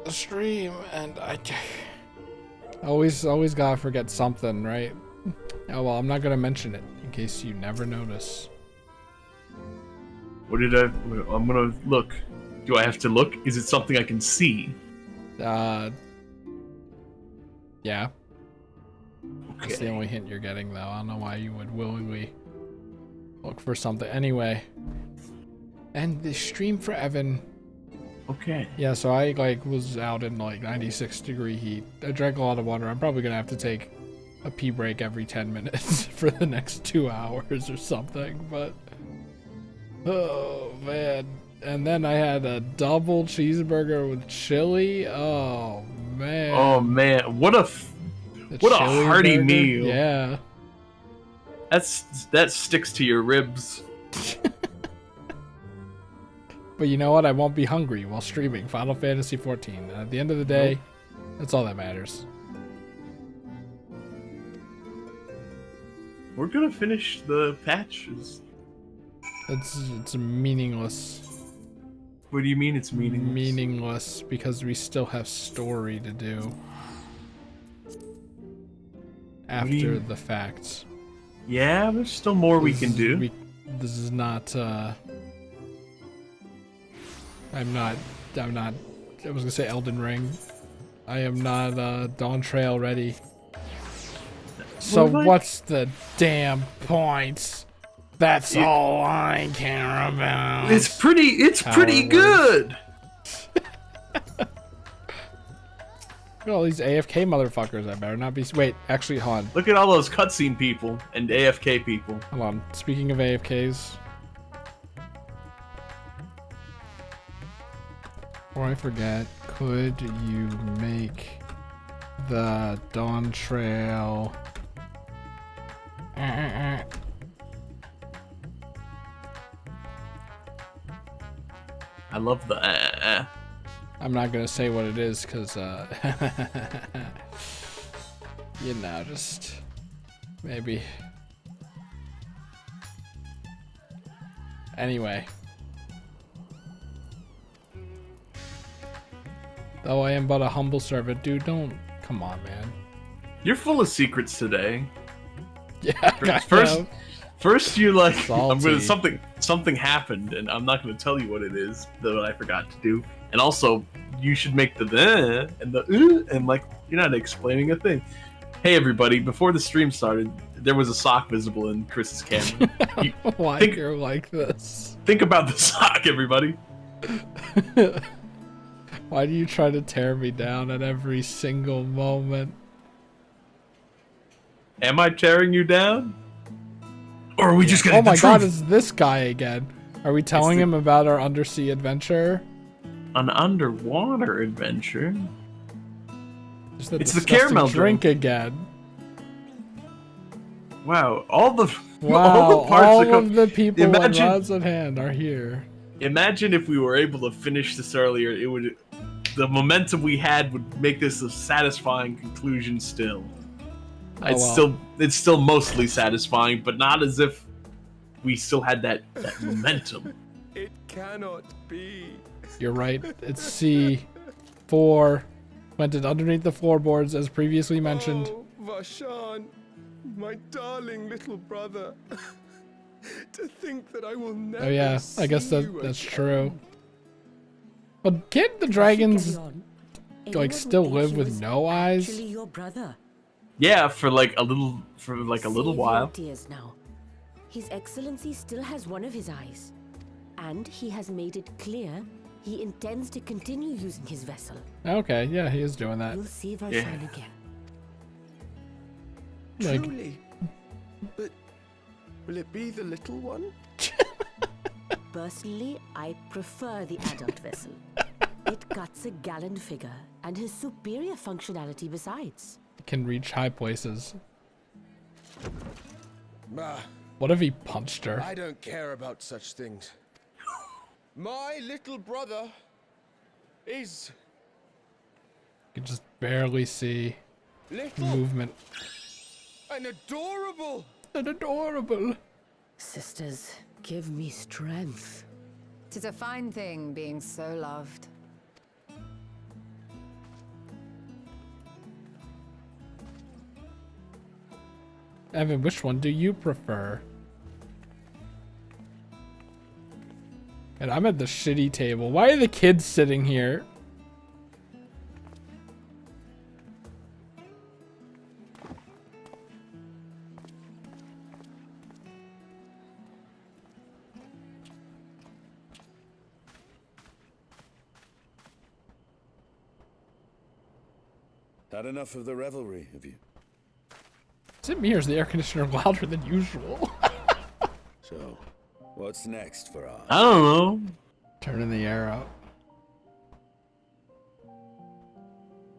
a stream, and I always gotta forget something, right? Oh well, I'm not gonna mention it in case you never notice. What did I'm gonna look. Do I have to look? Is it something I can see? Yeah. Okay. That's the only hint you're getting, though. I don't know why you would willingly look for something. Anyway. And the stream for Evan. Okay. Yeah, so I was out in 96-degree heat. I drank a lot of water. I'm probably gonna have to take a pee break every 10 minutes for the next 2 hours or something, but oh man. And then I had a double cheeseburger with chili. Oh man. Oh man, what a hearty burger? meal. Yeah. That sticks to your ribs. But you know what? I won't be hungry while streaming Final Fantasy XIV. And at the end of the day, that's all that matters. We're gonna finish the patches. It's meaningless. What do you mean it's meaningless? Meaningless because we still have story to do after the facts. Yeah, there's still more we can do. This is not. I'm not. I was gonna say Elden Ring. I am not Dawntrail ready. So what's the damn point? That's all I care about. It's pretty good. Look at all these AFK motherfuckers. I better not be. Wait, actually, hold on. Look at all those cutscene people and AFK people. Hold on. Speaking of AFKs. Before I forget, could you make the Dawntrail? I love the. I'm not gonna say what it is, cause you know, just maybe. Anyway. Though I am but a humble servant, dude, don't. Come on, man. You're full of secrets today. Yeah. First you like. Salty. I'm gonna something happened, and I'm not gonna tell you what it is that I forgot to do. And also, you should make the and the and like you're not explaining a thing. Hey everybody! Before the stream started, there was a sock visible in Chris's camera. Why you're like this? Think about the sock, everybody. Why do you try to tear me down at every single moment? Am I tearing you down? Or are we just gonna? Oh my god, it's this guy again. Are we telling him about our undersea adventure? An underwater adventure? It's the caramel drink again. Wow, all the people with rods at hand are here. Imagine if we were able to finish this earlier. It would, the momentum we had would make this a satisfying conclusion. Still, it's still mostly satisfying, but not as if we still had that momentum. It cannot be. You're right. It's C4. Went in underneath the floorboards, as previously mentioned. Oh, Vashan, my darling little brother. To think that I will never. Oh yeah, I guess that's true. But can't the dragons still live with no eyes? Actually, your brother. Yeah, for a little while. Now. His Excellency still has one of his eyes, and he has made it clear he intends to continue using his vessel. Okay, yeah, he is doing that. You'll see Varshan again. Truly, but will it be the little one? Personally, I prefer the adult vessel. It cuts a gallant figure and has superior functionality besides. It can reach high places. Ah, What if he punched her? I don't care about such things. My little brother is... You can just barely see little movement. and adorable. And adorable. Sisters, give me strength. 'Tis a fine thing being so loved. Evan, which one do you prefer? And I'm at the shitty table. Why are the kids sitting here? Had enough of the revelry, have you? Is it me or is the air conditioner louder than usual? So, what's next for us? I don't know. Turning the air up.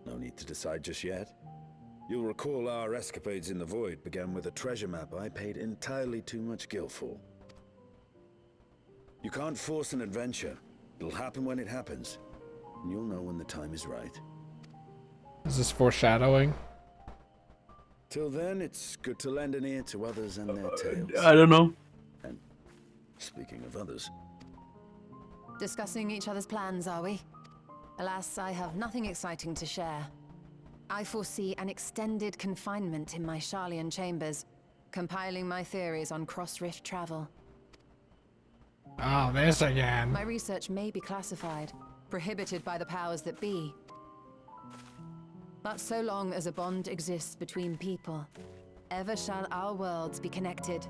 No need to decide just yet. You'll recall our escapades in the void began with a treasure map I paid entirely too much gil for. You can't force an adventure. It'll happen when it happens. And you'll know when the time is right. Is this foreshadowing? Till then, it's good to lend an ear to others and their tales. I don't know. And speaking of others, Discussing each other's plans, are we? Alas, I have nothing exciting to share. I foresee an extended confinement in my Sharlayan chambers, compiling my theories on cross-rift travel. Oh, this again. My research may be classified, prohibited by the powers that be. But so long as a bond exists between people, ever shall our worlds be connected.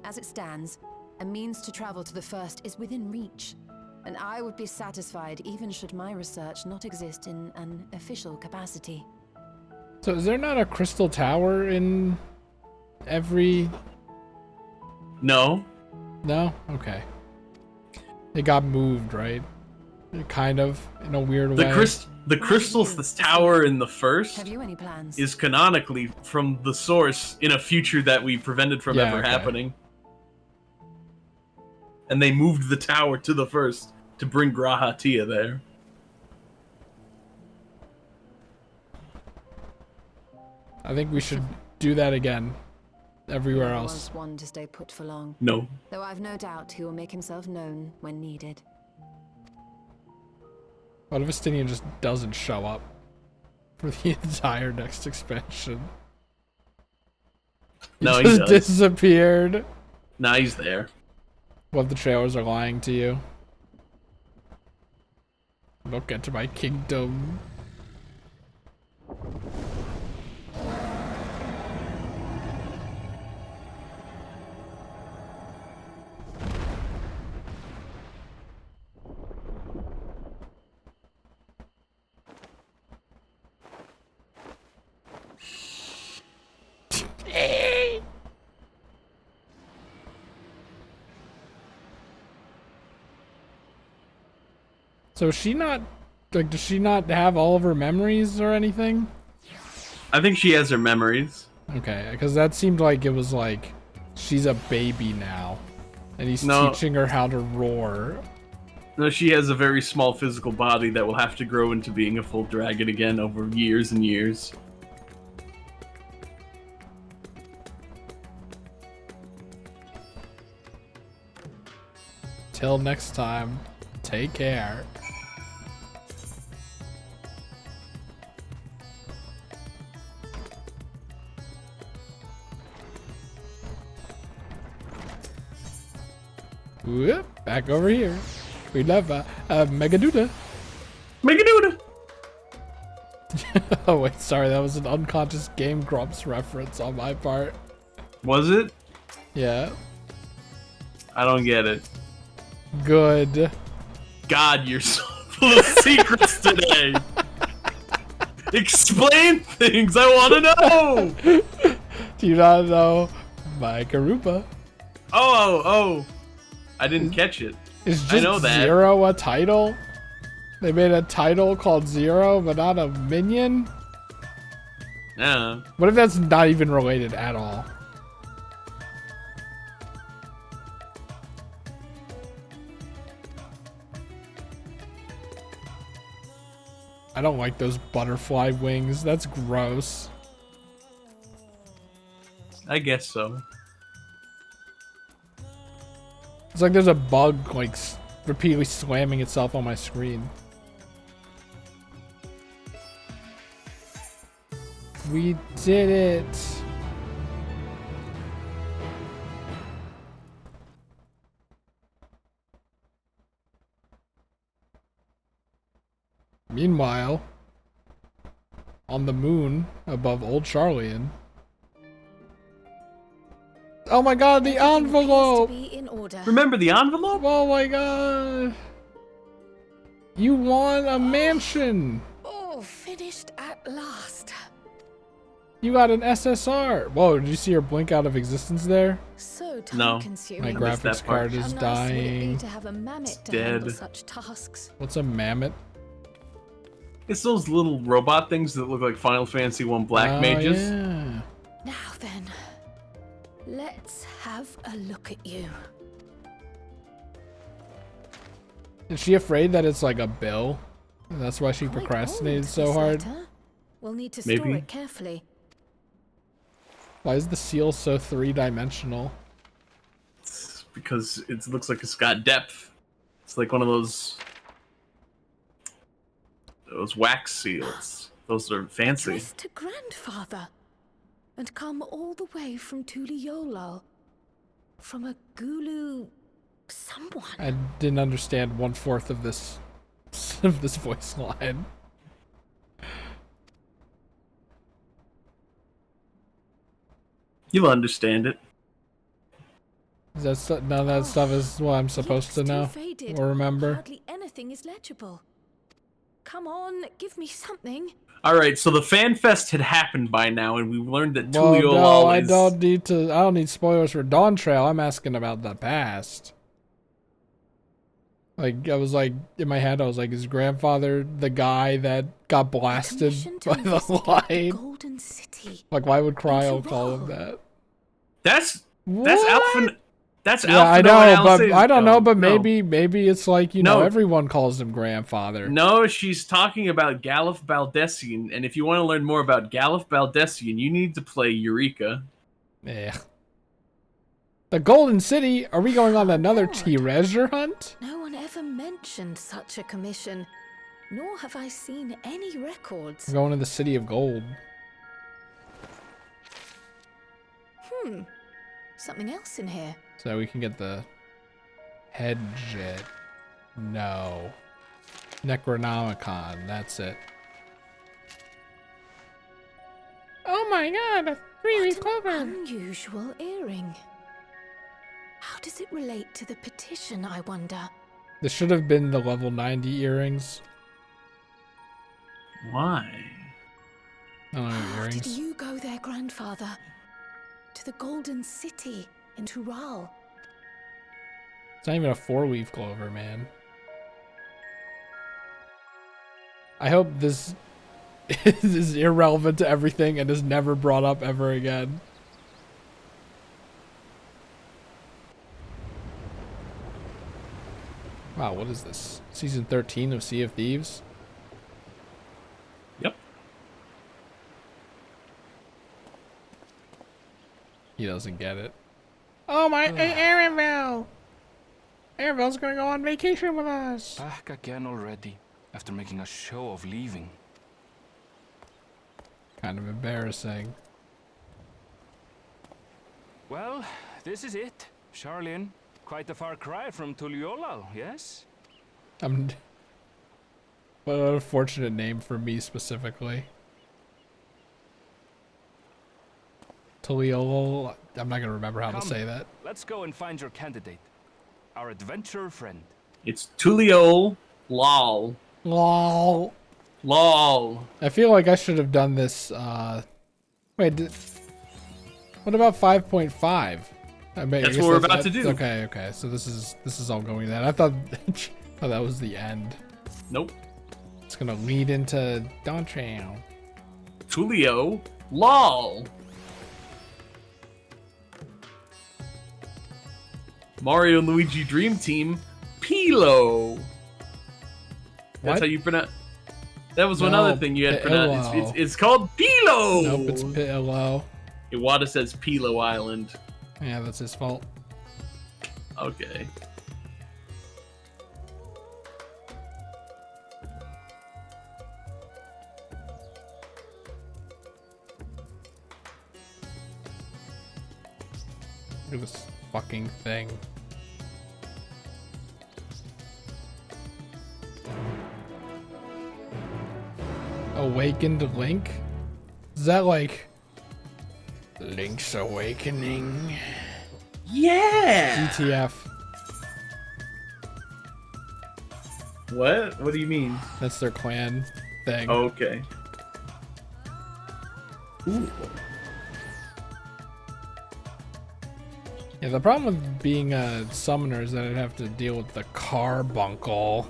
As it stands, a means to travel to the first is within reach, and I would be satisfied even should my research not exist in an official capacity. So is there not a crystal tower in every... No. No? Okay. It got moved, right? Kind of, in a weird way. The crystal's tower in the first Have you any plans? is canonically from the source in a future that we prevented from ever happening. And they moved the tower to the first to bring Grahatia there. I think we should do that again. Everywhere Never else. was one to stay put for long. No. Though I've no doubt he will make himself known when needed. What if Estinian just doesn't show up for the entire next expansion? No, he just does. disappeared. Nah, he's there. What if the trailers are lying to you? Look into my kingdom. So is she not, like, does she not have all of her memories or anything? I think she has her memories. Okay, because that seemed like it was like, she's a baby now. And he's teaching her how to roar. No, she has a very small physical body that will have to grow into being a full dragon again over years and years. Till next time, take care. Whoop, back over here. We love Megaduda. Megaduda! Oh wait, sorry, that was an unconscious Game Grumps reference on my part. Was it? Yeah. I don't get it. Good. God, you're so full of secrets today. Explain things, I want to know. Do you not know my Garupa? Oh. I didn't catch it. Is just I know that. Zero a title? They made a title called Zero, but not a minion? Yeah. What if that's not even related at all? I don't like those butterfly wings. That's gross. I guess so. It's like there's a bug like repeatedly slamming itself on my screen. We did it. Meanwhile, on the moon above Old Charlian. Oh my god, the Everything appears to envelope! be in order. Remember the envelope? Oh my god! You won a mansion! Oh, finished at last. You got an SSR! Whoa, did you see her blink out of existence there? So No. time-consuming. My missed that graphics part. card is How nice would it be dying. to have a mammoth to dead. handle such tasks? What's a mammoth? It's those little robot things that look like Final Fantasy 1 black Oh, mages. Yeah. Now then, let's have a look at you. Is she afraid that it's like a bill? That's why she Quite procrastinated old, so this hard? letter. We'll need to Maybe. store it carefully. Why is the seal so three-dimensional? It's because it looks like it's got depth. It's like one of those wax seals. Those are fancy. Addressed to grandfather, and come all the way from Tuliolal, from a Gulu someone. I didn't understand 1/4 of this voice line. You'll understand it. Is that none of that stuff is what I'm supposed to Yet know still faded. or remember? Hardly anything is legible. Come on, give me something. All right, so the fan fest had happened by now, and we learned that Well, no, Tuliolal I is. don't need spoilers for Dawntrail. I'm asking about the past. Like, I was like, in my head, I was like, is grandfather the guy that got blasted Commission to by the investigate the light? Golden City. Like, why would Cryo It's call him wrong. that? That's What? Alpha. That's Yeah, Alpha. I Noah know, but Alice's- I don't know, but no. maybe it's like, you know, No. everyone calls him grandfather. No, she's talking about Galif Baldessian, and if you want to learn more about Galif Baldessian, you need to play Eureka. Yeah. The Golden City? Are we going on another God. treasure hunt? No one ever mentioned such a commission, nor have I seen any records. We're going to the City of Gold. Something else in here. So we can get the head jet. No. Necronomicon, that's it. Oh my god, a three-week What clover. an unusual earring. How does it relate to the petition, I wonder? This should have been the level 90 earrings. Why? I don't know, How did earrings. you go there, grandfather? To the Golden City in Tural. It's not even a 4-weave clover, man. I hope this is irrelevant to everything and is never brought up ever again. Wow, what is this? Season 13 of Sea of Thieves? Yep. He doesn't get it. Oh my, Arabelle! Arabelle's gonna go on vacation with us! Back again already, after making a show of leaving. Kind of embarrassing. Well, this is it. Charlian, quite a far cry from Tuliolal, yes? What an unfortunate name for me specifically. Tuliolal. I'm not gonna remember how to Come. say that. Let's go and find your candidate. Our adventurer friend. It's Tulio Lol. Lol. Lol. I feel like I should have done this. Wait. What about 5.5? I mean, I That's guess what we're about to do. Okay, okay. So this is all going that. I thought, thought that was the end. Nope. It's gonna lead into Dawntrail. Tulio Lol. Mario and Luigi Dream Team Pilo. That's What? how you pronounce. That was one No, other thing you had pronounced. Pilo. It's called Pilo. Nope, it's Pillow. Iwata says Pilo Island. Yeah, that's his fault. Okay. Look at this fucking thing. Awakened Link? Is that like Link's Awakening? Yeah. ETF. What? What do you mean? That's their clan thing. Oh, okay. Ooh. Yeah, the problem with being a summoner is that I'd have to deal with the carbuncle.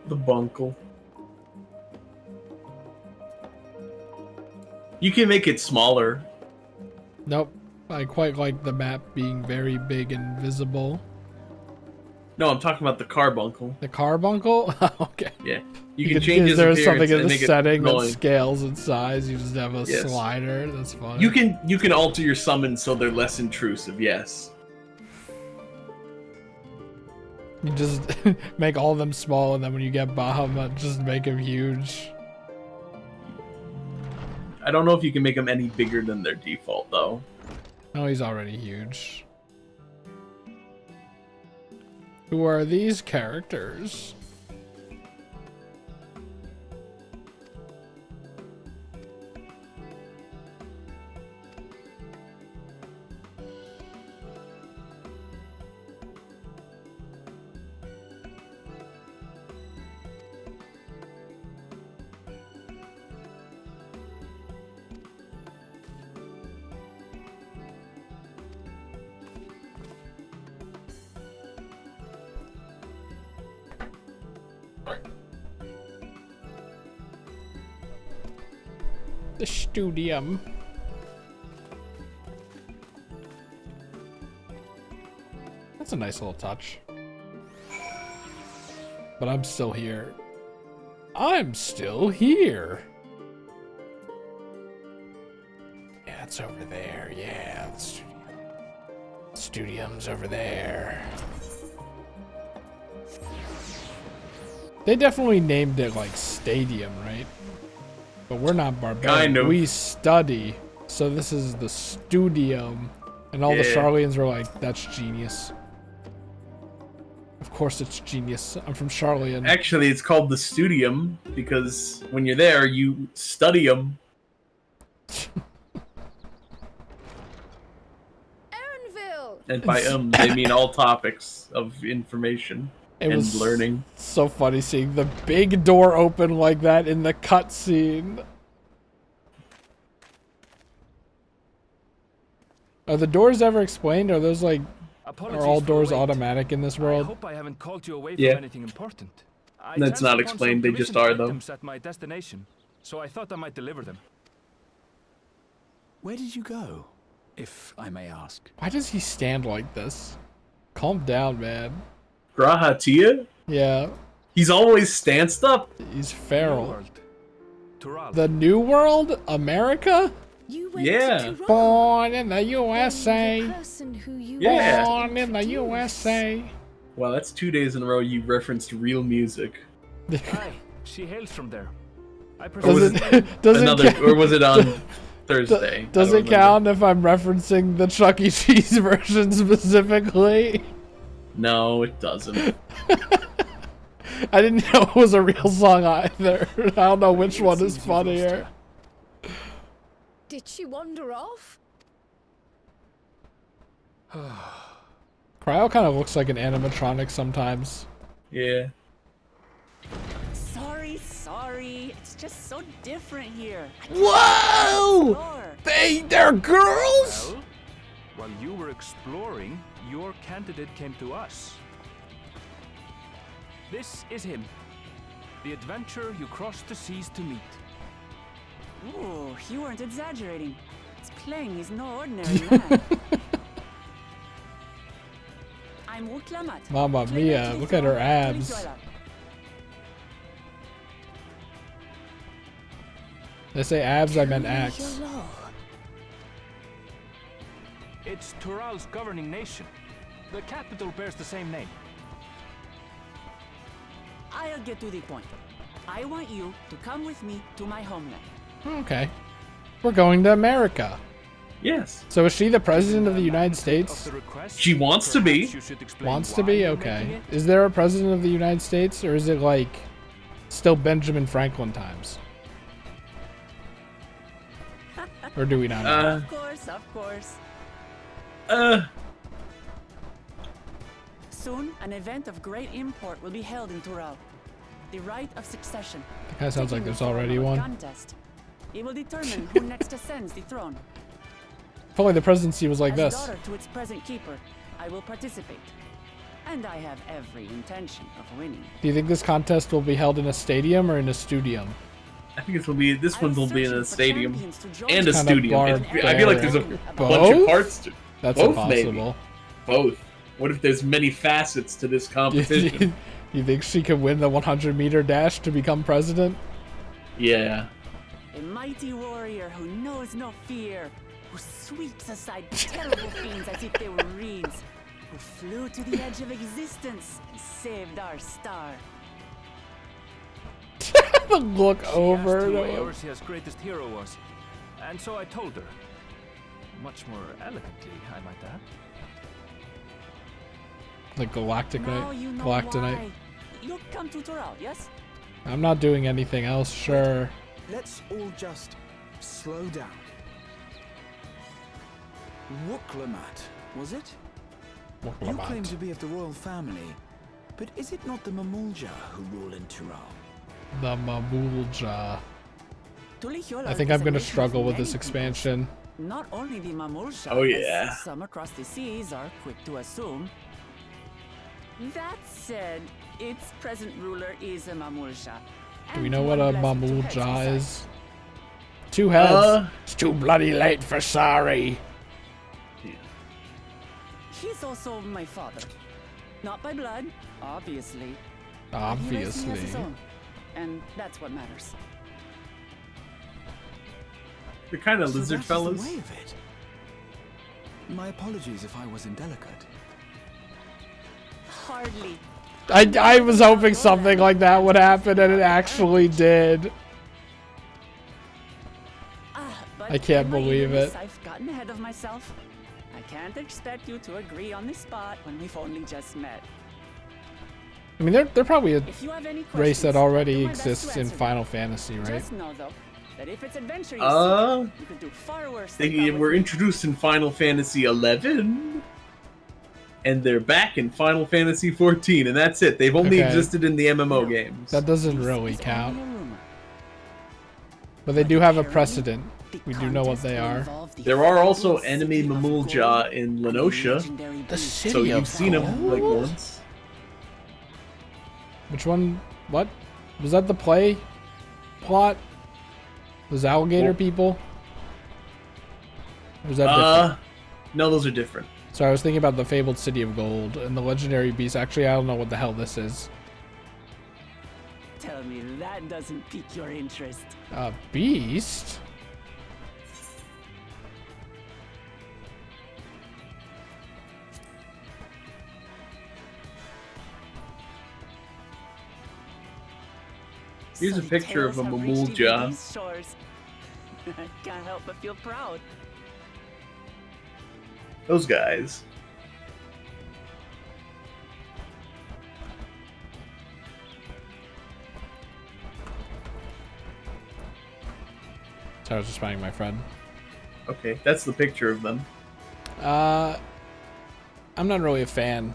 The bunkle. You can make it smaller. Nope. I quite like the map being very big and visible. No, I'm talking about the carbuncle. The carbuncle? Okay. Yeah. You can change Is his there appearance something in and the make it setting that annoying. scales in size? You just have a Yes. slider? That's fun. You can alter your summons so they're less intrusive, yes. You just make all of them small, and then when you get Bahamut, just make him huge. I don't know if you can make them any bigger than their default, though. Oh, he's already huge. Who are these characters? The Studium. That's a nice little touch. But I'm still here. I'm still here. Yeah, it's over there. Yeah, the Studium's over there. They definitely named it like Stadium, right? But we're not barbarian. Kind of. We study. So this is the Studium. And all the Yeah. Charlians were like, that's genius. Of course it's genius. I'm from Charlian. Actually, it's called the Studium because when you're there, you study them. Aaronville! And by they mean all topics of information It and was learning. so funny seeing the big door open like that in the cutscene. Are the doors ever explained? Are those like, Apologies are all for the doors wait. automatic in this I world? hope I haven't called you away Yeah. from anything important. I That's chanced not upon explained, some they just commissioned are, though. items at my destination, so I thought I might deliver them. Where did you go, if I may ask? Why does he stand like this? Calm down, man. Grahatia? Yeah, He's always stanced up. he's New feral. World. Tural. The New World? America? You went Yeah. to Tehran. Born in the Then USA. the person who you Yeah. Born in the introduced. USA. Well, that's 2 days in a row you referenced real music. Aye, she hails from there. I Or Does was presume it, does Another, it, or was it on Thursday? I does don't it remember. count if I'm referencing the Chuck E. Cheese version specifically? No, it doesn't. I didn't know it was a real song either. I don't know which one is Seems you've lost funnier. her. Did she wander off? Cryo kind of looks like an animatronic sometimes. Yeah. Sorry. It's just so different here. Whoa! Explore. They're girls? well, while you were exploring, your candidate came to us. This is him. The adventurer you crossed the seas to meet. Ooh, you weren't exaggerating. It's plain he's no ordinary man. I'm Uklamat. Mamma mia, look at her abs. They say abs, I meant axe. It's Tural's governing nation. The capital bears the same name. I'll get to the point. I want you to come with me to my homeland. Okay. We're going to America. Yes. So is she the president of the United States? She wants to be. Wants to be? Okay. Is there a president of the United States, or is it like still Benjamin Franklin times? Or do we not know? Of course, of course. Soon, an event of great import will be held in Tural. The right of succession. That guy sounds like Taking there's the form already of a one. contest. It will determine who next ascends the throne. If only the presidency was like As this. daughter to its present keeper, I will participate. And I have every intention of winning. Do you think this contest will be held in a stadium or in a studium? I think this one will be in a stadium and a Kinda studio. I feel like there's a barbaric. bunch of Both? parts to That's both, impossible. maybe. Both. What if there's many facets to this competition? You think she could win the 100-meter dash to become president? Yeah. A mighty warrior who knows no fear, who sweeps aside terrible fiends as if they were reeds, who flew to the edge of existence and saved our star. The look over. She to asked who him. Eorzea's greatest hero was, and so I told her. Much more elegantly, I might add. Like Galactic Now Knight. you know Galactonite. why. You'll come to Tural, yes? I'm not doing anything else, sure. Let's all just slow down. Wuklamat, was it? You claim to be of the royal family, but is it not the Mamulja who rule in Tural? The Mamulja. Tulihiola I think is I'm a gonna nation of struggle with many this peoples. expansion. Not only the Mamulsha, Oh, as yeah. some across the seas are quick to assume. That said, its present ruler is a Mamulsha. Do we and know what a one blessed with two heads Mamulja besides. is? 2 heads. It's too bloody late for sorry. He's also my father. Not by blood, obviously. but he raised me as his Obviously. own, and that's what matters. They're kind of So lizard that is the fellas. way of it. My apologies if I was indelicate. Hardly. I was hoping something like that would happen, and it actually did. But I can't in my believe eagerness, it. I've gotten ahead of myself. I can't expect you to agree on the spot when we've only just met. I mean, they're probably a If you have any race questions, that I'll already do my best to exists in answer them. Final Fantasy, right? Just know though that if it's adventure you seek, you could do far worse. They than come were with me. introduced in Final Fantasy 11, and they're back in Final Fantasy 14, and that's it. They've only Okay. existed in the MMO games. That doesn't This really is count. only a rumor. But they do have a Apparently, precedent. the We do know what contest they will are. involve the There are also fabulous enemy city of Mamulja gold in and the Lenosha, legendary beast. so you've seen them like once. Which one? What? Was that the play plot? Those alligator Well- people? Or was that different? No, those are different. Sorry, I was thinking about the fabled city of gold and the legendary beast. Actually, I don't know what the hell this is. Tell me that doesn't pique your interest. A beast? Here's So a the picture of tales a have reached even Mamulja. these shores. I can't help but feel proud. Those guys. Sorry, I was just finding my friend. Okay, that's the picture of them. I'm not really a fan.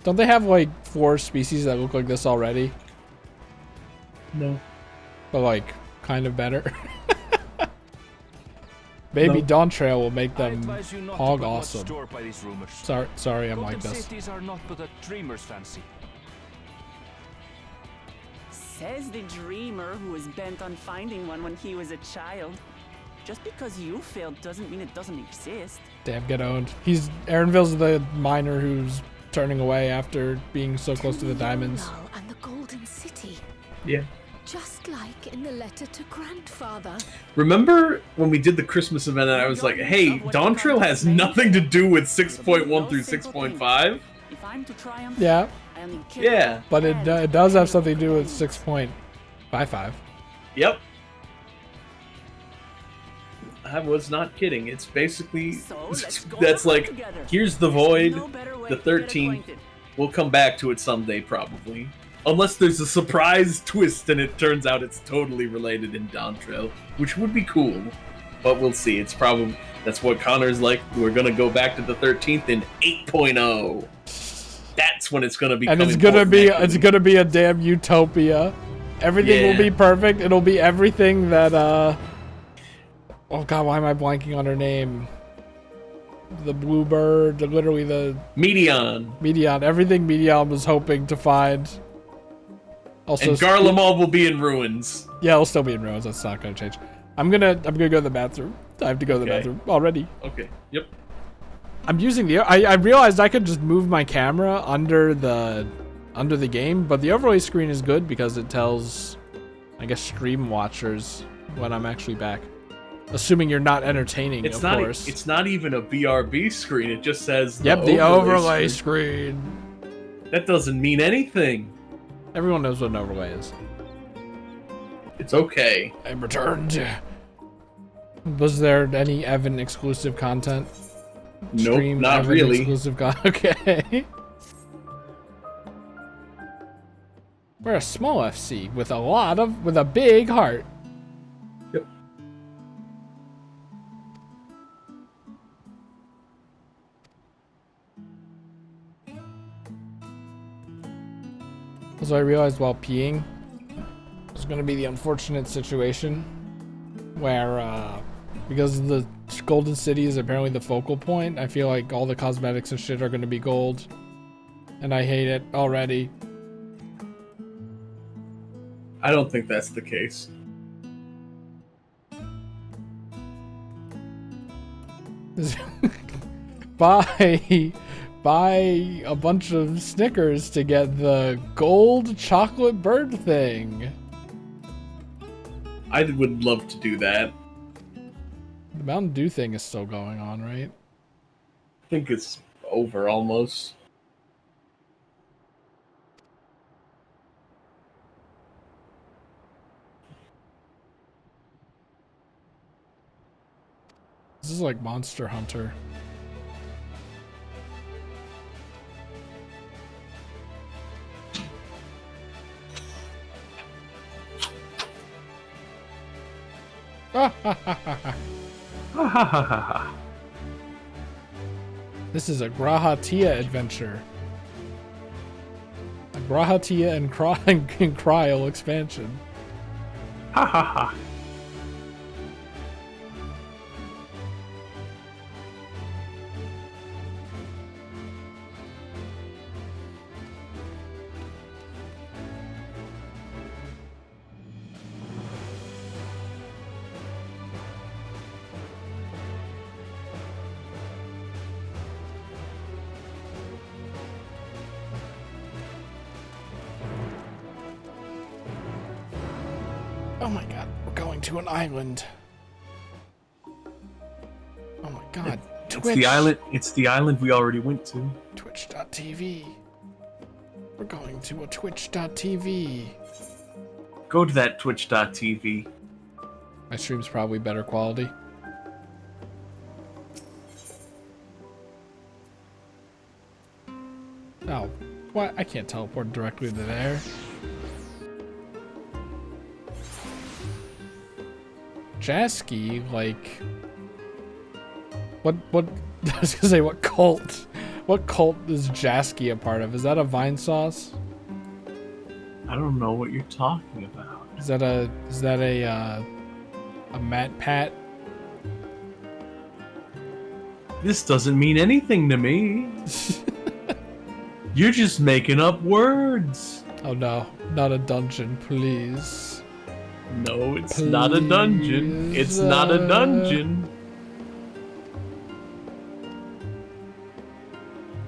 Don't they have like 4 species that look like this already? No. But like, kind of better. Maybe No. Dawntrail will make I them advise you not to hog put much awesome. store by these rumors. Sorry, I'm Golden like this. cities are not but a dreamer's fancy. Says the dreamer who was bent on finding one when he was a child. Just because you failed doesn't mean it doesn't exist. Damn, get owned. Aaronville's the miner who's turning away after being so close to the diamonds. Tuliyolal and the Golden City. Yeah. Just like in the letter to grandfather. Remember when we did the Christmas event and I was like, hey, Dawntrail has nothing to do with 6.1 through 6.5? If I'm to triumph, Yeah, I only kill Yeah. but it and does have something to do with coins. 6.55. Yep. I was not kidding. It's basically So, let's go that's to hunt like together. here's the There's void, no better way the to get 13th. acquainted. We'll come back to it someday probably. Unless there's a surprise twist and it turns out it's totally related in Dawntrail, which would be cool. But we'll see. It's probably that's what Connor's like. We're gonna go back to the 13th in 8.0. That's when it's gonna be. And it's gonna be a damn utopia. Everything will be perfect. It'll be everything that oh god, why am I blanking on her name? The bluebird, literally the Medion. Everything Medion was hoping to find. Also, and Garlemald will be in ruins. Yeah, it'll still be in ruins. That's not gonna change. I'm gonna go to the bathroom. I have to go to the bathroom already. Okay. Yep. I'm using the. I realized I could just move my camera under the game, but the overlay screen is good because it tells, I guess, stream watchers when I'm actually back. Assuming you're not entertaining, of course. It's not even a BRB screen. It just says the overlay screen. That doesn't mean anything. Everyone knows what an overlay is. It's okay. I returned. Was there any Evan exclusive content? Nope, not Evan really. Exclusive okay. We're a small FC with a big heart. Yep. So I realized while peeing, there's gonna be the unfortunate situation where, because the Golden City is apparently the focal point, I feel like all the cosmetics and shit are gonna be gold. And I hate it already. I don't think that's the case. Buy a bunch of Snickers to get the gold chocolate bird thing. I would love to do that. The Mountain Dew thing is still going on, right? I think it's over almost. This is like Monster Hunter. This is a Grahatia adventure. A Grahatia and Cryo expansion. Ha ha ha. Oh my god, we're going to an island. Oh my god. It's the island we already went to. Twitch.tv. We're going to a Twitch.tv. Go to that Twitch.tv. My stream's probably better quality. Oh, what? I can't teleport directly to there. Jasky, like, what, I was gonna say, what cult is Jasky a part of? Is that a Vine sauce? I don't know what you're talking about. Is that a Matt Pat? This doesn't mean anything to me. You're just making up words. Oh no, not a dungeon, please. No, it's not a dungeon. It's not a dungeon.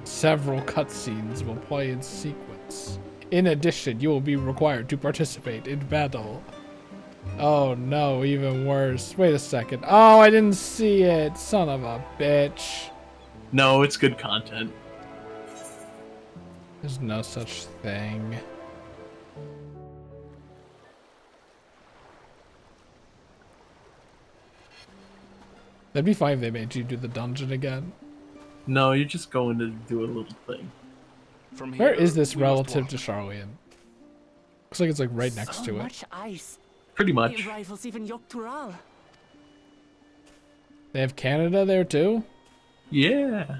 Several cutscenes will play in sequence. In addition, you will be required to participate in battle. Oh no, even worse. Wait a second. Oh, I didn't see it. Son of a bitch. No, it's good content. There's no such thing. That'd be fine if they made you do the dungeon again. No, you're just going to do a little thing. From Where here, is this we must relative walk. to Charlian? Looks like it's like right next So to it. much ice. Pretty much. It rivals even Yogg-Tural. They have Canada there too? Yeah.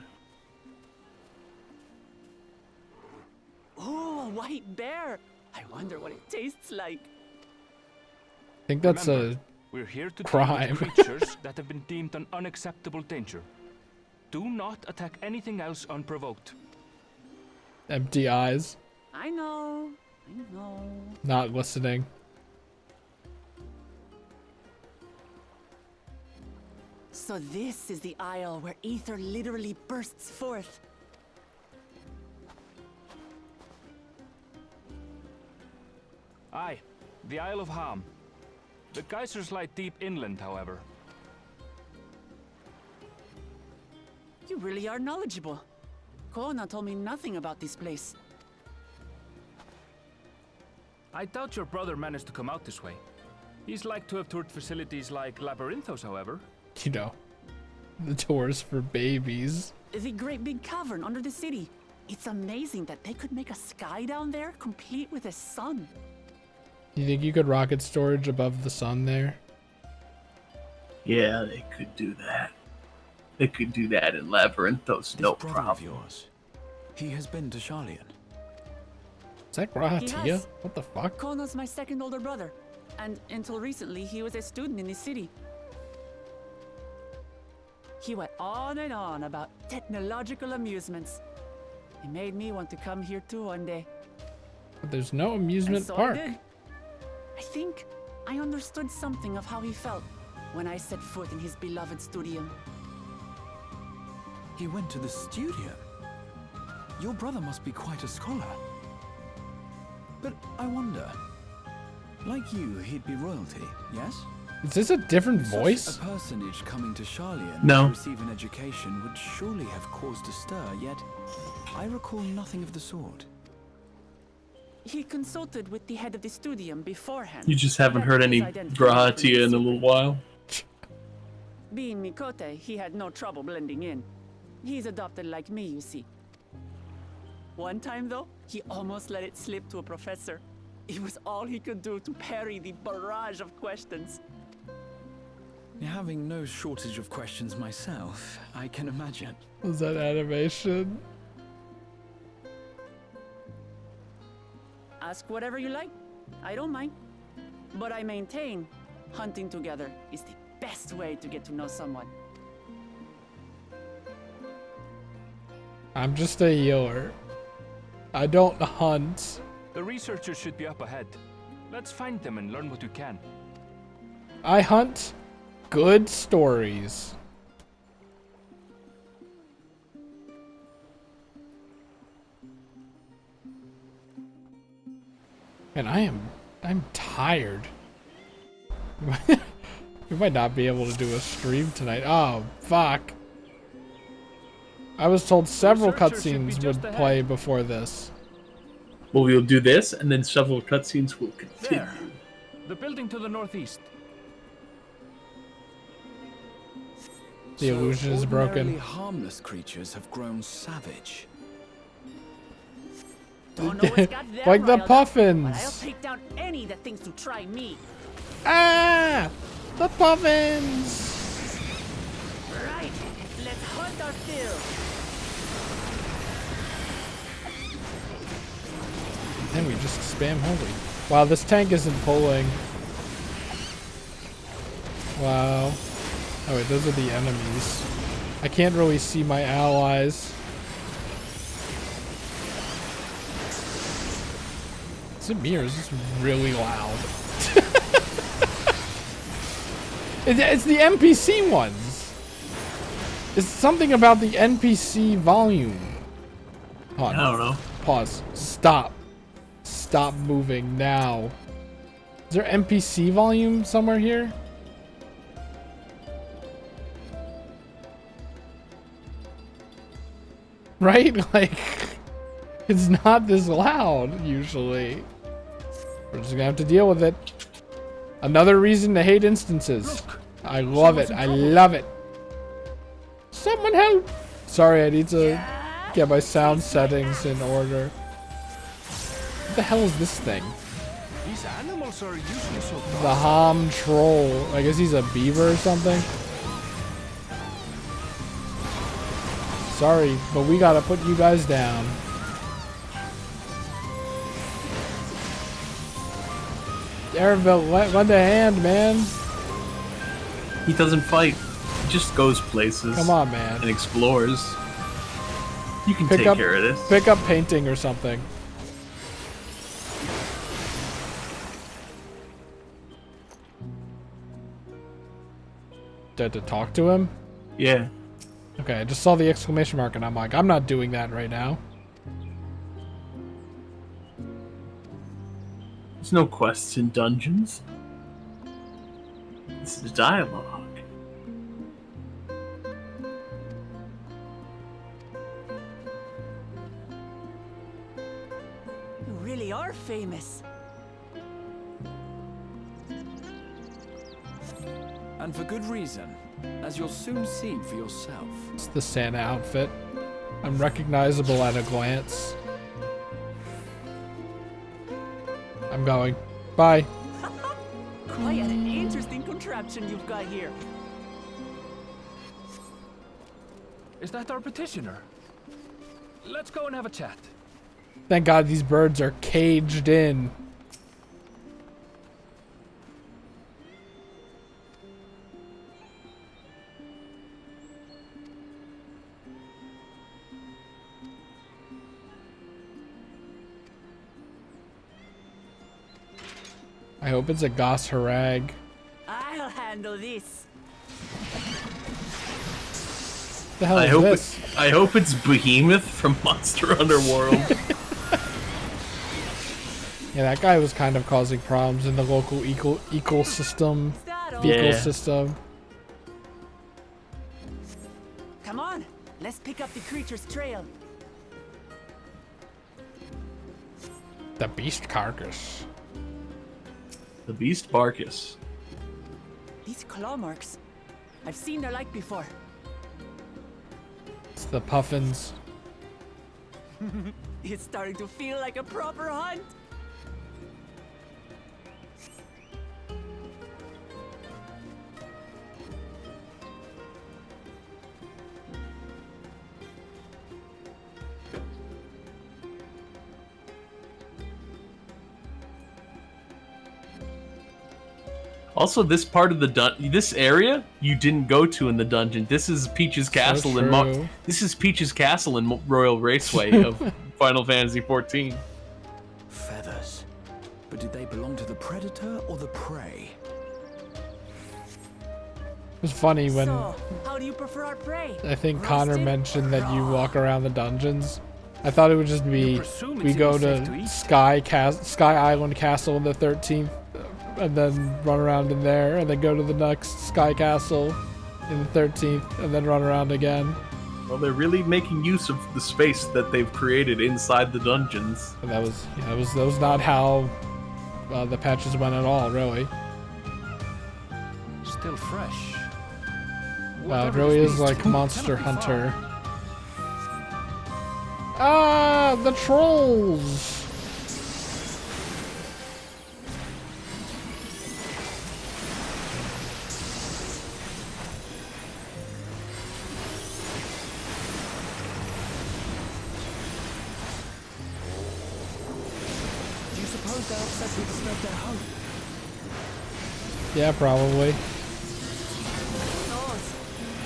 Oh, a white bear. I wonder what it tastes like. I think that's Remember, a we're here to crime. deal with creatures that have been deemed an unacceptable danger. Do not attack anything else unprovoked. empty eyes, I know. not listening. So this is the isle where ether literally bursts forth. Aye, the Isle of Ham. The geysers lie deep inland, however. You really are knowledgeable. Kona told me nothing about this place. I doubt your brother managed to come out this way. He's like to have toured facilities like Labyrinthos, however. You know, the tours for babies. The great big cavern under the city. It's amazing that they could make a sky down there complete with a sun. You think you could rocket storage above the sun there? Yeah, they could do that. They could do that in Labyrinthos, no This brother of problem. yours, he has been to Charlian. Is that He Grahatia? has. What the fuck? Kona's my second older brother. And until recently, he was a student in the city. He went on and on about technological amusements. It made me want to come here too one day. But there's no And amusement so park. I did. I think I understood something of how he felt when I set foot in his beloved studio. He went to the studio. Your brother must be quite a scholar. But I wonder, like you, he'd be royalty, yes? Is this a different Such voice? a personage coming to Charlian No. to receive an education would surely have caused a stir, yet I recall nothing of the sort. He consulted with the head of the studium beforehand. You just haven't Kept heard his any identity Grahatia in a secret. little while. Being Mikote, he had no trouble blending in. He's adopted like me, you see. One time, though, he almost let it slip to a professor. It was all he could do to parry the barrage of questions. Having no shortage of questions myself, I can imagine. Was that animation? Ask whatever you like. I don't mind. But I maintain hunting together is the best way to get to know someone. I'm just a healer. I don't hunt. The researchers should be up ahead. Let's find them and learn what we can. I hunt good stories. And I'm tired. We might not be able to do a stream tonight. Oh, fuck. I was told several Researchers should be cutscenes just would ahead. play before this. Well, we'll do this, and then several cutscenes will continue. There. The building to the northeast. The illusion is ordinarily broken. harmless creatures have grown savage. Don't know what's got them Like the riled up, but I'll puffins. take down any that thinks to try me. Ah! The puffins! Right, let's hunt our fill. Then we just spam holy. Wow, this tank isn't pulling. Wow. Oh wait, those are the enemies. I can't really see my allies. Is it me or is this really loud? It's the NPC ones. It's something about the NPC volume. Hold on. I don't know. Pause. Stop. Stop moving now. Is there NPC volume somewhere here? Right? Like, it's not this loud usually. We're just gonna have to deal with it. Another reason to hate instances. I love it. I love it. Someone help! Sorry, I need to get my sound settings in order. What the hell is this thing? These animals are usually so The Ham Troll. I guess he's a beaver or something. Sorry, but we gotta put you guys down. Airville, lend a hand, man. He doesn't fight. He just goes places. Come on, man. And explores. You can Pick take up, care of this. Pick up painting or something. Did I talk to him? Yeah. Okay, I just saw the exclamation mark and I'm like, I'm not doing that right now. There's no quests in dungeons. This is dialogue. You really are famous. And for good reason, as you'll soon see for yourself. It's the Santa outfit. I'm recognizable at a glance. I'm going. Bye. Quite an interesting contraption you've got here. Is that our petitioner? Let's go and have a chat. Thank God these birds are caged in. I hope it's a Goss Harag. I'll handle this. The hell is this? I hope it's Behemoth from Monster Hunter World. Yeah, that guy was kind of causing problems in the local ecosystem. Ecosystem. Come on, let's pick up the creature's trail. The beast carcass. The Beast Barkus. These claw marks. I've seen their like before. It's the puffins. It's starting to feel like a proper hunt. Also, this part of the this area you didn't go to in the dungeon. This is Peach's Castle in this is Peach's Castle in Royal Raceway of Final Fantasy XIV. Feathers. But did they belong to the predator or the prey? It was funny when So, how do you prefer our prey? I think Connor mentioned that you walk around the dungeons. I thought it would just be we go to Sky Island Castle in the 13th and then run around in there and then go to the next Sky Castle in the 13th and then run around again. Well, they're really making use of the space that they've created inside the dungeons. But that was not how the patches went at all, really. Still fresh. Wow, it really is like Monster Hunter. Ah, the trolls! Do you suppose they're upset we disturbed their home? Yeah, probably. Those.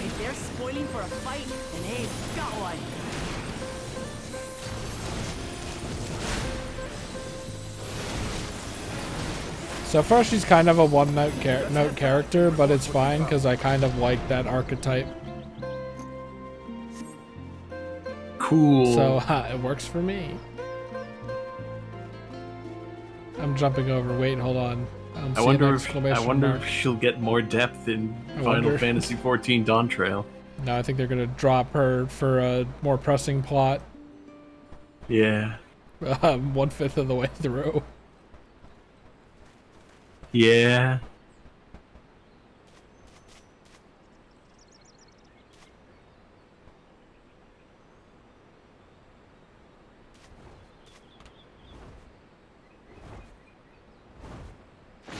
If they're spoiling for a fight, then they've got one. So far, she's kind of a one-note character, but it's fine because I kind of like that archetype. Cool. So it works for me. I'm jumping over. Wait, hold on. I wonder if she'll get more depth in Final Fantasy XIV Dawntrail. No, I think they're gonna drop her for a more pressing plot. Yeah. 1/5 of the way through.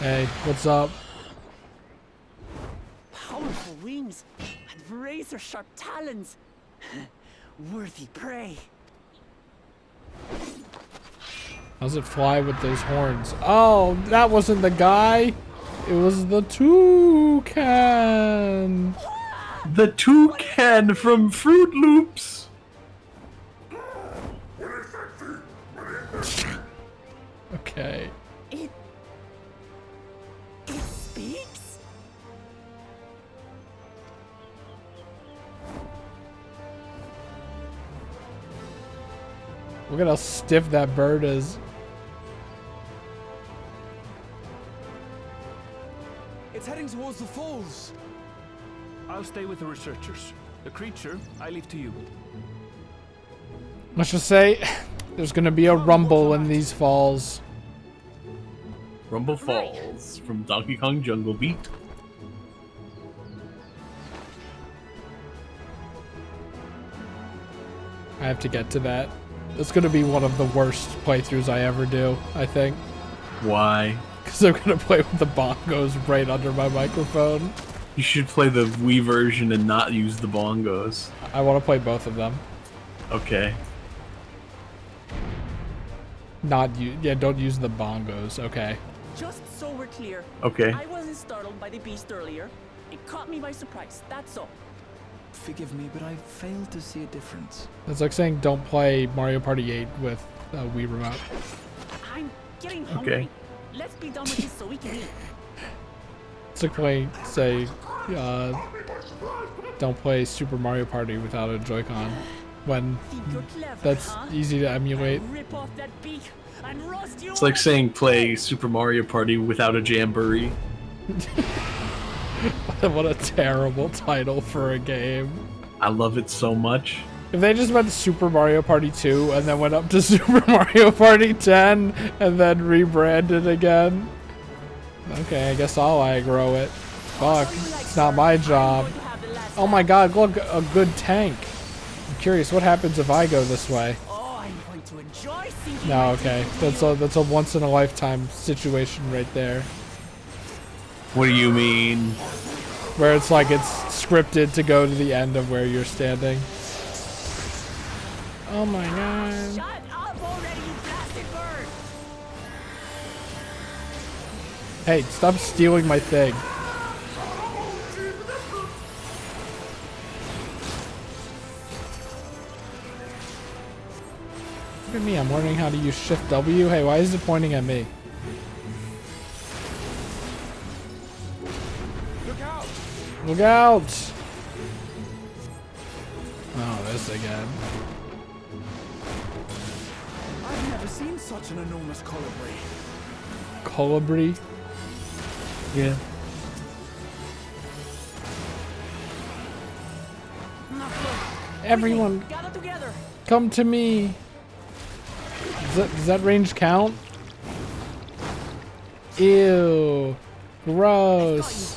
Hey, what's up? Powerful wings and razor-sharp talons. Worthy prey. How's it fly with those horns? Oh, that wasn't the guy. It was the toucan. The toucan from Fruit Loops. Okay. It speaks? Look at how stiff that bird is. It's heading towards the falls. I'll stay with the researchers. The creature, I leave to you. Let's just say there's gonna be a rumble in these falls. Rumble Falls from Donkey Kong Jungle Beat. I have to get to that. It's gonna be one of the worst playthroughs I ever do, I think. Why? Because I'm gonna play with the bongos right under my microphone. You should play the Wii version and not use the bongos. I want to play both of them. Okay. Don't use the bongos. Okay. Just so we're clear. Okay. I wasn't startled by the beast earlier. It caught me by surprise, that's all. Forgive me, but I failed to see a difference. It's like saying don't play Mario Party 8 with a Wii remote. I'm getting hungry. Okay. Let's be done with this so we can eat. It's like don't play Super Mario Party without a Joy-Con. When Think you're clever, that's huh? easy to emulate. Rip off that beak and roast you. It's like saying play Super Mario Party without a jamboree. What a terrible title for a game. I love it so much. If they just went Super Mario Party 2 and then went up to Super Mario Party 10 and then rebranded again. Okay, I guess I'll aggro it. Fuck, it's not my job. Oh my god, look, a good tank. I'm curious, what happens if I go this way? Oh, I'm going to enjoy seeing No, okay. That's a once in a lifetime situation right there. What do you mean? Where it's like it's scripted to go to the end of where you're standing. Oh my god. Shut up already, you blasted bird! Hey, stop stealing my thing. Look at me, I'm learning how to use Shift W. Hey, why is it pointing at me? Look out! Oh, this again. I've never seen such an enormous colibri. Colibri? Yeah. Everyone, Gather together. come to me! Does that range count? Ew. Gross.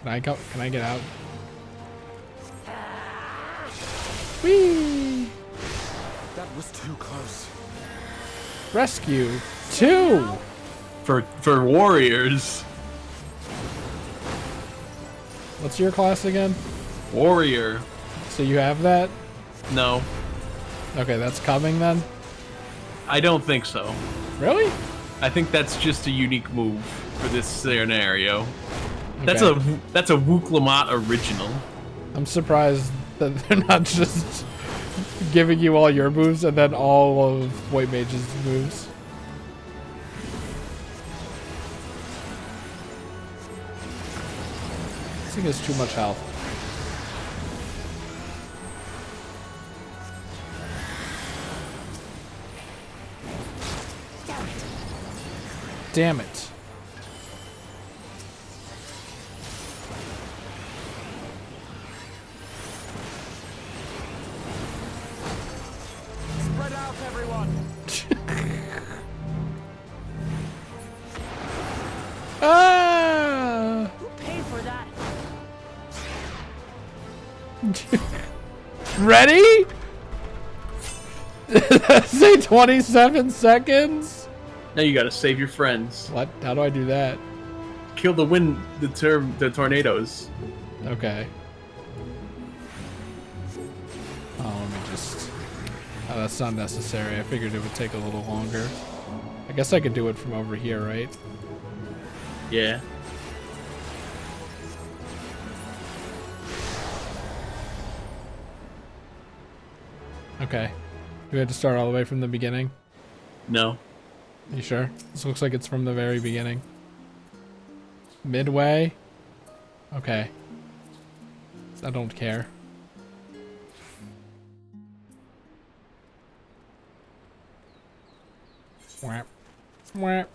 Can I get out? Whee! That was too close. Rescue 2. For warriors. What's your class again? Warrior. So you have that? No. Okay, that's coming then? I don't think so. Really? I think that's just a unique move for this scenario. That's Okay. that's a Wooklamot original. I'm surprised that they're not just giving you all your moves and then all of White Mage's moves. This thing has too much health. Damn it. Spread out, everyone. Ah! Who paid for that? Ready? Say 27 seconds? Now you gotta save your friends. What? How do I do that? Kill the tornadoes. Okay. Oh, let me just... Oh, that's not necessary. I figured it would take a little longer. I guess I could do it from over here, right? Yeah. Okay. Do we have to start all the way from the beginning? No. You sure? This looks like it's from the very beginning. Midway? Okay. I don't care. Whap. Whap.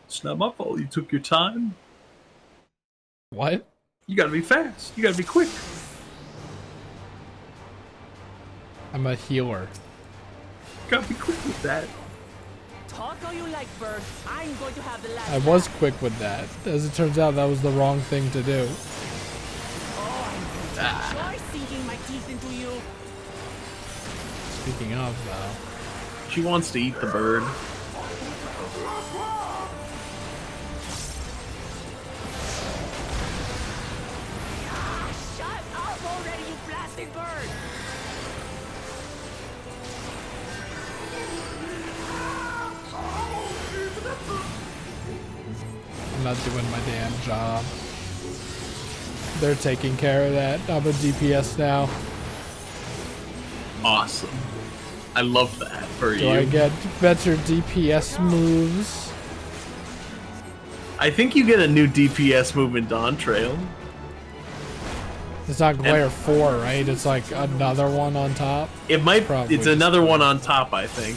It's not my fault you took your time. What? You gotta be fast. You gotta be quick. I'm a healer. You gotta be quick with that. Talk all you like, Bird. I'm going to have the last I was laugh. quick with that. As it turns out, that was the wrong thing to do. Oh, I'm going to enjoy sinking my teeth into you. Speaking of, though. She wants to eat the bird. Shut up already, you blasted bird! I'm not doing my damn job. They're taking care of that. I'm a DPS now. Awesome. I love that for Do you. I get better DPS moves? I think you get a new DPS move in Dawntrail. It's not Glare 4, right? It's like another one on top. It might. Probably It's just another one on top. I think.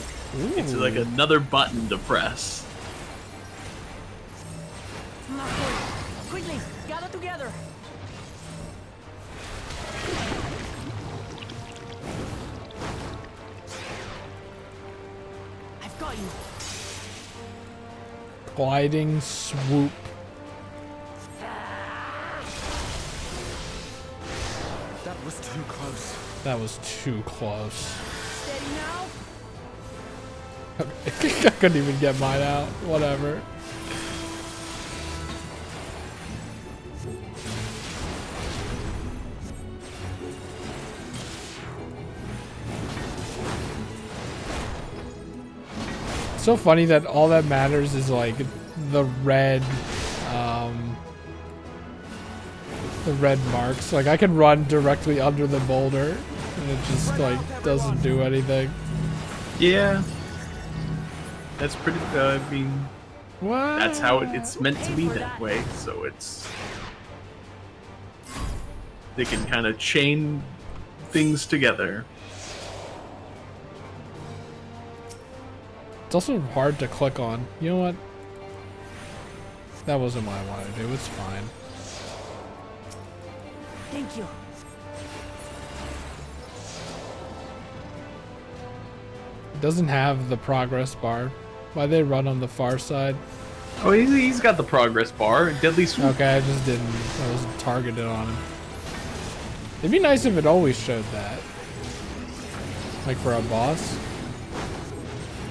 It's Ooh. like another button to press. Not good. Quickly, gather together. I've got you. Gliding swoop. That was too close. That was too close. Steady now. I couldn't even get mine out. Whatever. It's so funny that all that matters is like the red marks. Like I can run directly under the boulder and it just like doesn't do anything. Yeah. That's pretty. I mean, What? that's how it's meant to be that way. So it's. They can kind of chain things together. It's also hard to click on. You know what? That wasn't what I wanted to do. It's fine. Thank you. It doesn't have the progress bar. Why they run on the far side? Oh, he's got the progress bar. Deadly swoop. Okay, I just didn't. I wasn't targeted on him. It'd be nice if it always showed that. Like for a boss.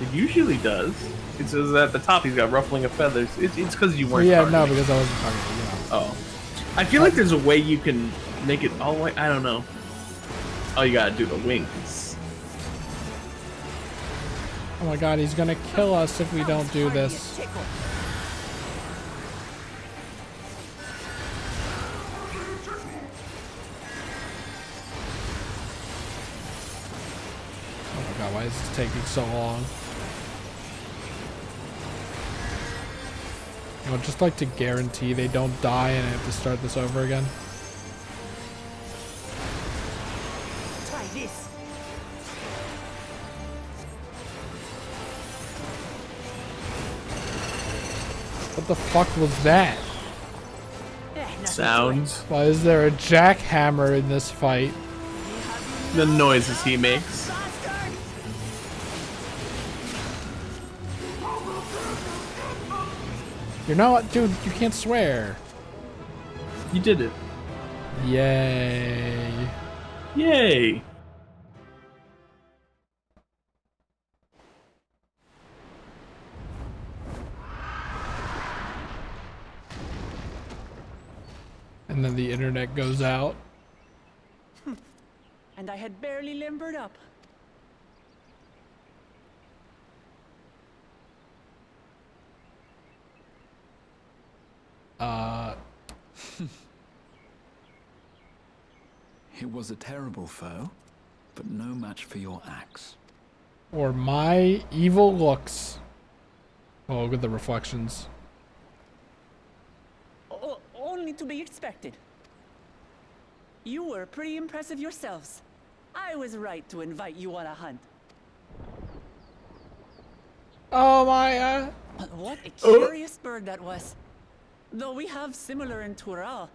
It usually does. It says at the top he's got ruffling of feathers. It's because you weren't. Yeah, targeting. no, because I wasn't targeted. You know. Oh, I feel like there's a way you can make it all the way. I don't know. Oh, you gotta do the wings. Oh my god, he's gonna kill us if we don't do this. Oh my god, why is this taking so long? I would just like to guarantee they don't die and I have to start this over again. Try this. What the fuck was that? Sounds. Why is there a jackhammer in this fight? The noises he makes. You're not, dude, you can't swear. You did it. Yay. Yay. And then the internet goes out. And I had barely limbered up. It was a terrible foe, but no match for your axe. Or my evil looks. Oh, look at the reflections. Only to be expected. You were pretty impressive yourselves. I was right to invite you on a hunt. Oh my, What a curious bird that was. Though we have similar in Tural,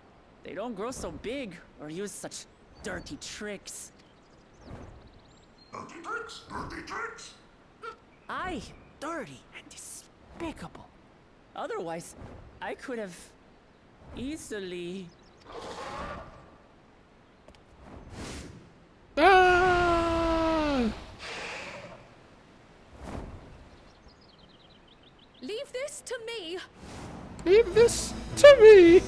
they don't grow so big or use such dirty tricks. Dirty tricks? Dirty tricks? Aye, dirty and despicable. Otherwise, I could have easily... Ah! Leave this to me. Leave this to me.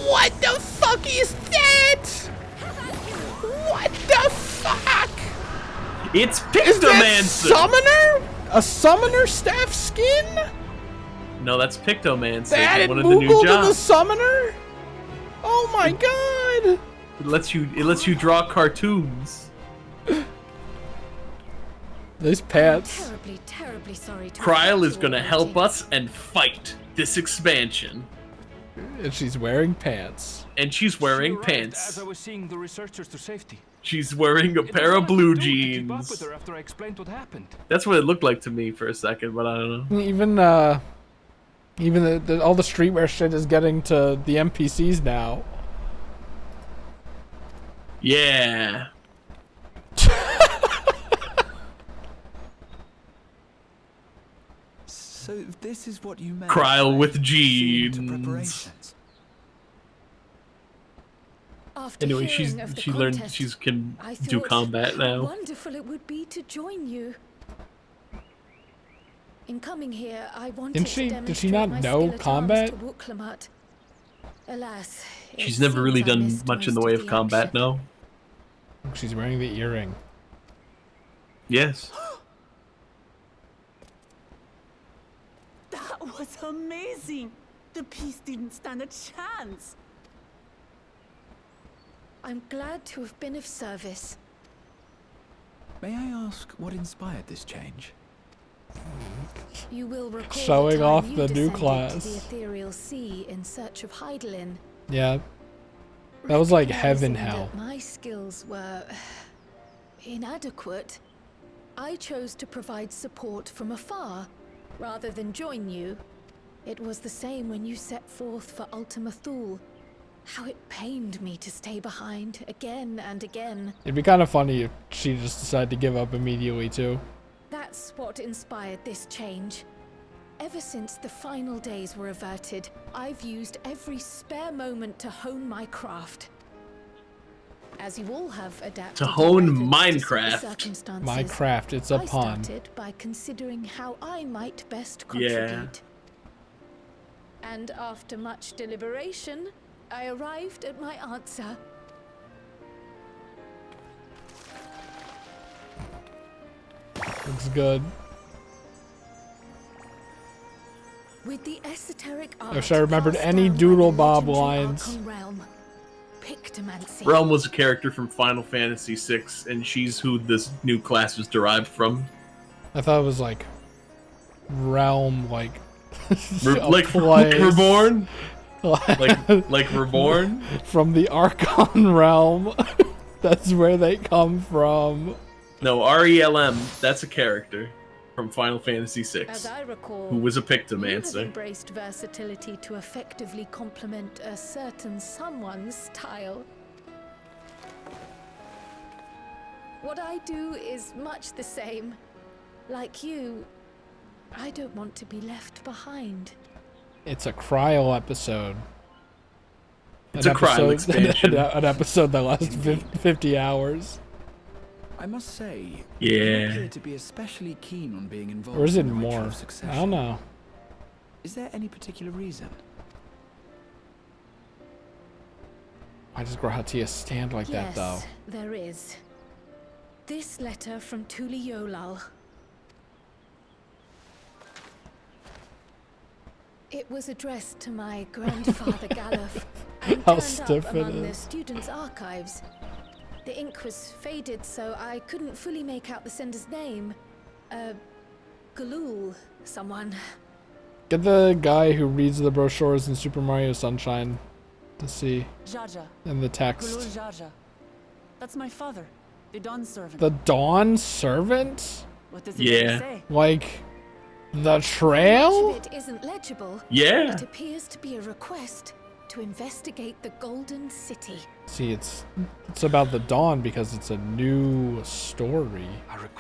What the fuck is that? What the fuck? It's Is that Pictomancer! Summoner? A Summoner staff skin? No, that's Pictomancer. They added One of the new Moogle to the jobs. Summoner? Oh my god! It lets you draw cartoons. These pants. Terribly, terribly sorry to Kryl is affect gonna your help waiting. us and fight this expansion. And she's wearing pants. And she's wearing She arrived As pants. I was seeing the researchers to safety. She's wearing a It pair was of blue hard to do to keep up with jeans. her after I explained what happened. That's what it looked like to me for a second, but I don't know. Even all the streetwear shit is getting to the NPCs now. Yeah. So this is what you meant. Kryl by with seeing to jeans. preparations. After Anyway, hearing of the she learned contest, she can I do thought combat how now. wonderful it would be to join you. In coming here, I wanted Didn't she- to did she demonstrate not my know skill at combat? arms to Wuklamut. Alas, it She's never really seems I done missed much in the most way of of the combat, action. no. She's wearing the earring. Yes. That was amazing! The piece didn't stand a chance! I'm glad to have been of service. May I ask what inspired this change? You will recall Showing the time off you the new descended class. to the ethereal sea in search of Heidelin. Yeah. That was like heaven Recognizing hell. that my skills were inadequate, I chose to provide support from afar rather than join you. It was the same when you set forth for Ultima Thule. How it pained me to stay behind again and again. It'd be kind of funny if she just decided to give up immediately too. That's what inspired this change. Ever since the final days were averted, I've used every spare moment to hone my craft. As you all have adapted To your hone methods to suit the Minecraft. circumstances, Minecraft, it's a I pun. started by considering how I might best Yeah. contribute. And after much deliberation, I arrived at my answer. Looks good. With the esoteric I wish I remembered passed any down by Doodle the Bob legendary lines. Archon Realm, Pictomancy. Realm was a character from Final Fantasy VI, and she's who this new class was derived from. I thought it was like realm, like Like place. Reborn? like Reborn? From the Archon realm. That's where they come from. No, RELM, that's a character from Final Fantasy VI, As I recall, who was a you have Pictomancer. embraced versatility to effectively complement a certain someone's style. What I do is much the same. Like you, I don't want to be left behind. It's a cryo episode. It's a cryo expansion. An episode that lasts 50 hours. I must say, Yeah. you appear to be especially keen on being involved Or is it in the ritual more? of succession. I don't know. Is there any particular reason? Why does Grahatia stand like that, though? Yes, there is. This letter from Tuli Yolal. It was addressed to my grandfather Galuf and How turned stiff up it among the is. students' archives. The ink was faded, so I couldn't fully make out the sender's name. Galul, someone. Get the guy who reads the brochures in Super Mario Sunshine to see Jaja. in the Gulul text. Jaja. That's my father, the Dawn servant. The Dawn servant? What does it even say? Like the Much trail? of it isn't legible. Yeah. It appears to be a request to investigate the Golden City. See, it's about the dawn because it's a new story.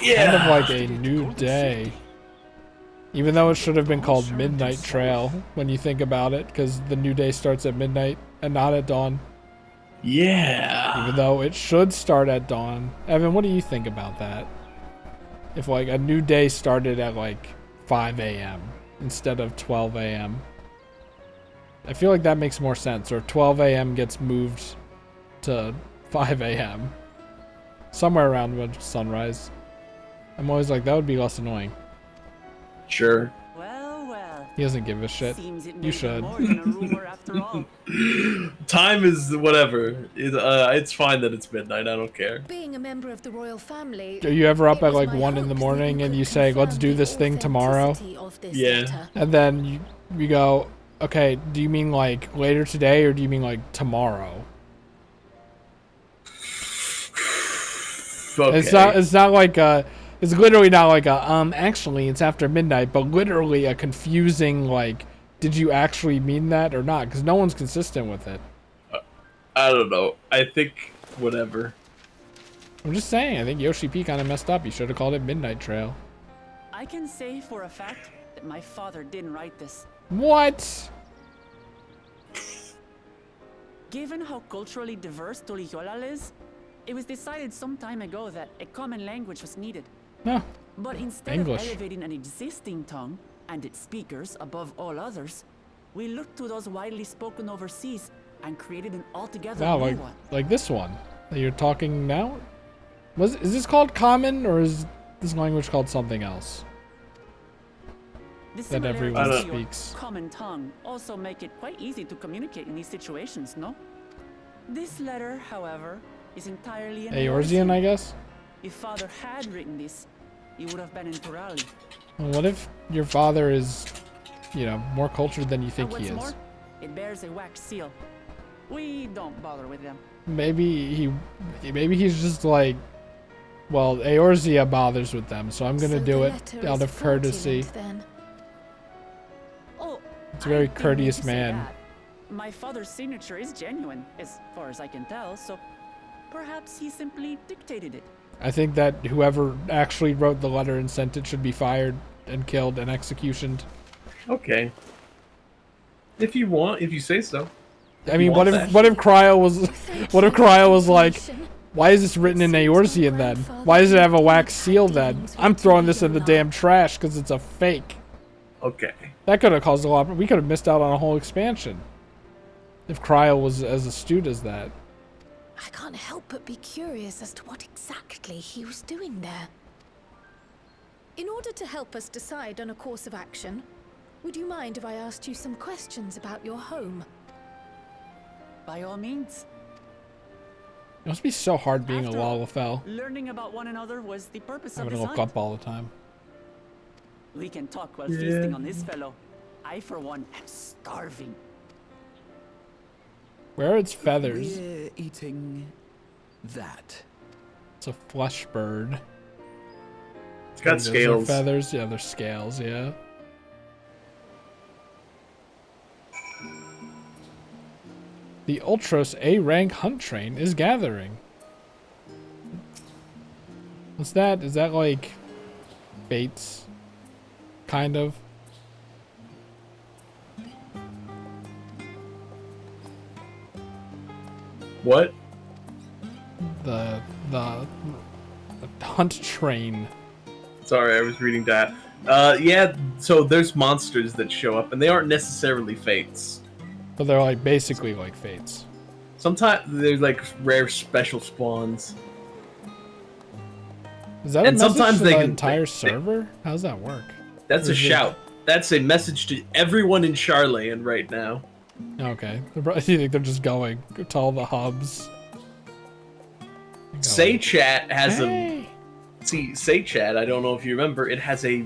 Yeah. Kind of like a new day. Even though it should have been called Midnight Trail when you think about it, because the new day starts at midnight and not at dawn. Yeah. Even though it should start at dawn. Evan, what do you think about that? If like a new day started at like 5 a.m. instead of 12 a.m. I feel like that makes more sense. Or 12 a.m. gets moved to 5 a.m. Somewhere around when sunrise. I'm always like, that would be less annoying. Sure. Well, well. He doesn't give a shit. Seems it may You be should. more than a rumor after all. Time is whatever. It's fine that it's midnight. I don't care. Being a member of the royal family, Are you ever up it at was like my 1 in the hopes that morning you and could you say, let's confirm do the this thing tomorrow? authenticity of this Yeah. letter. And then you go, okay, do you mean like later today or do you mean like tomorrow? Okay. It's not like it's literally not like actually it's after midnight, but literally a confusing like, did you actually mean that or not? Because no one's consistent with it. I don't know. I think whatever. I'm just saying, I think Yoshi P kind of messed up. He should have called it Midnight Trail. I can say for a fact that my father didn't write this. What? Given how culturally diverse Toliyolal is, it was decided some time ago that a common language was needed. No. But instead English. of elevating an existing tongue and its speakers above all others, we looked to those widely spoken overseas and created an altogether Wow, new like one. this one that you're talking now? Is this called common or is this language called something else? The That everyone similarities to your speaks. common tongue also make it quite easy to communicate in these situations, no? This letter, however, is entirely in Eorzean, I guess? If father had written this, he would have been in Turali. Well, what if your father is, you know, more cultured than you think And he what's is? more, it bears a wax seal. We don't bother with them. Maybe he's just like, well, Eorzea bothers with them, so I'm gonna So do the it letter out is of courtesy. fraudulent, then. Oh, It's a very I didn't mean courteous to say man. that. My father's signature is genuine, as far as I can tell, so perhaps he simply dictated it. I think that whoever actually wrote the letter and sent it should be fired and killed and executioned. Okay. If you say so. I mean, what want if that. Cryo was, Thank what if you for Cryo the was like, information. why is this written in Eorzean then? Why does it have a wax seal then? I'm throwing this in the damn trash because it's a fake. Okay. That could have caused a lot. We could have missed out on a whole expansion if Cryo was as astute as that. I can't help but be curious as to what exactly he was doing there. In order to help us decide on a course of action, would you mind if I asked you some questions about your home? By all means. It must be so hard being After a all, Lalafell, Learning about one another was the purpose of having to this look hunt. up all the time. We can talk while feasting on this fellow. I, for one, am starving. Where are its feathers? We're eating that. It's a flesh bird. It's got Those are scales. feathers? Yeah, they're scales, yeah. The Ultros A-rank hunt train is gathering. What's that? Is that like baits? Kind of. What? The hunt train. Sorry, I was reading that. Yeah, so there's monsters that show up, and they aren't necessarily fates. But they're like basically like fates. Sometimes there's like rare special spawns. Is that And a message sometimes to they the can- entire server? How does that work? That's Or a is it- shout. That's a message to everyone in Charland right now. Okay. You think they're just going to all the hubs? Say Chat has Hey! Say Chat, I don't know if you remember, it has a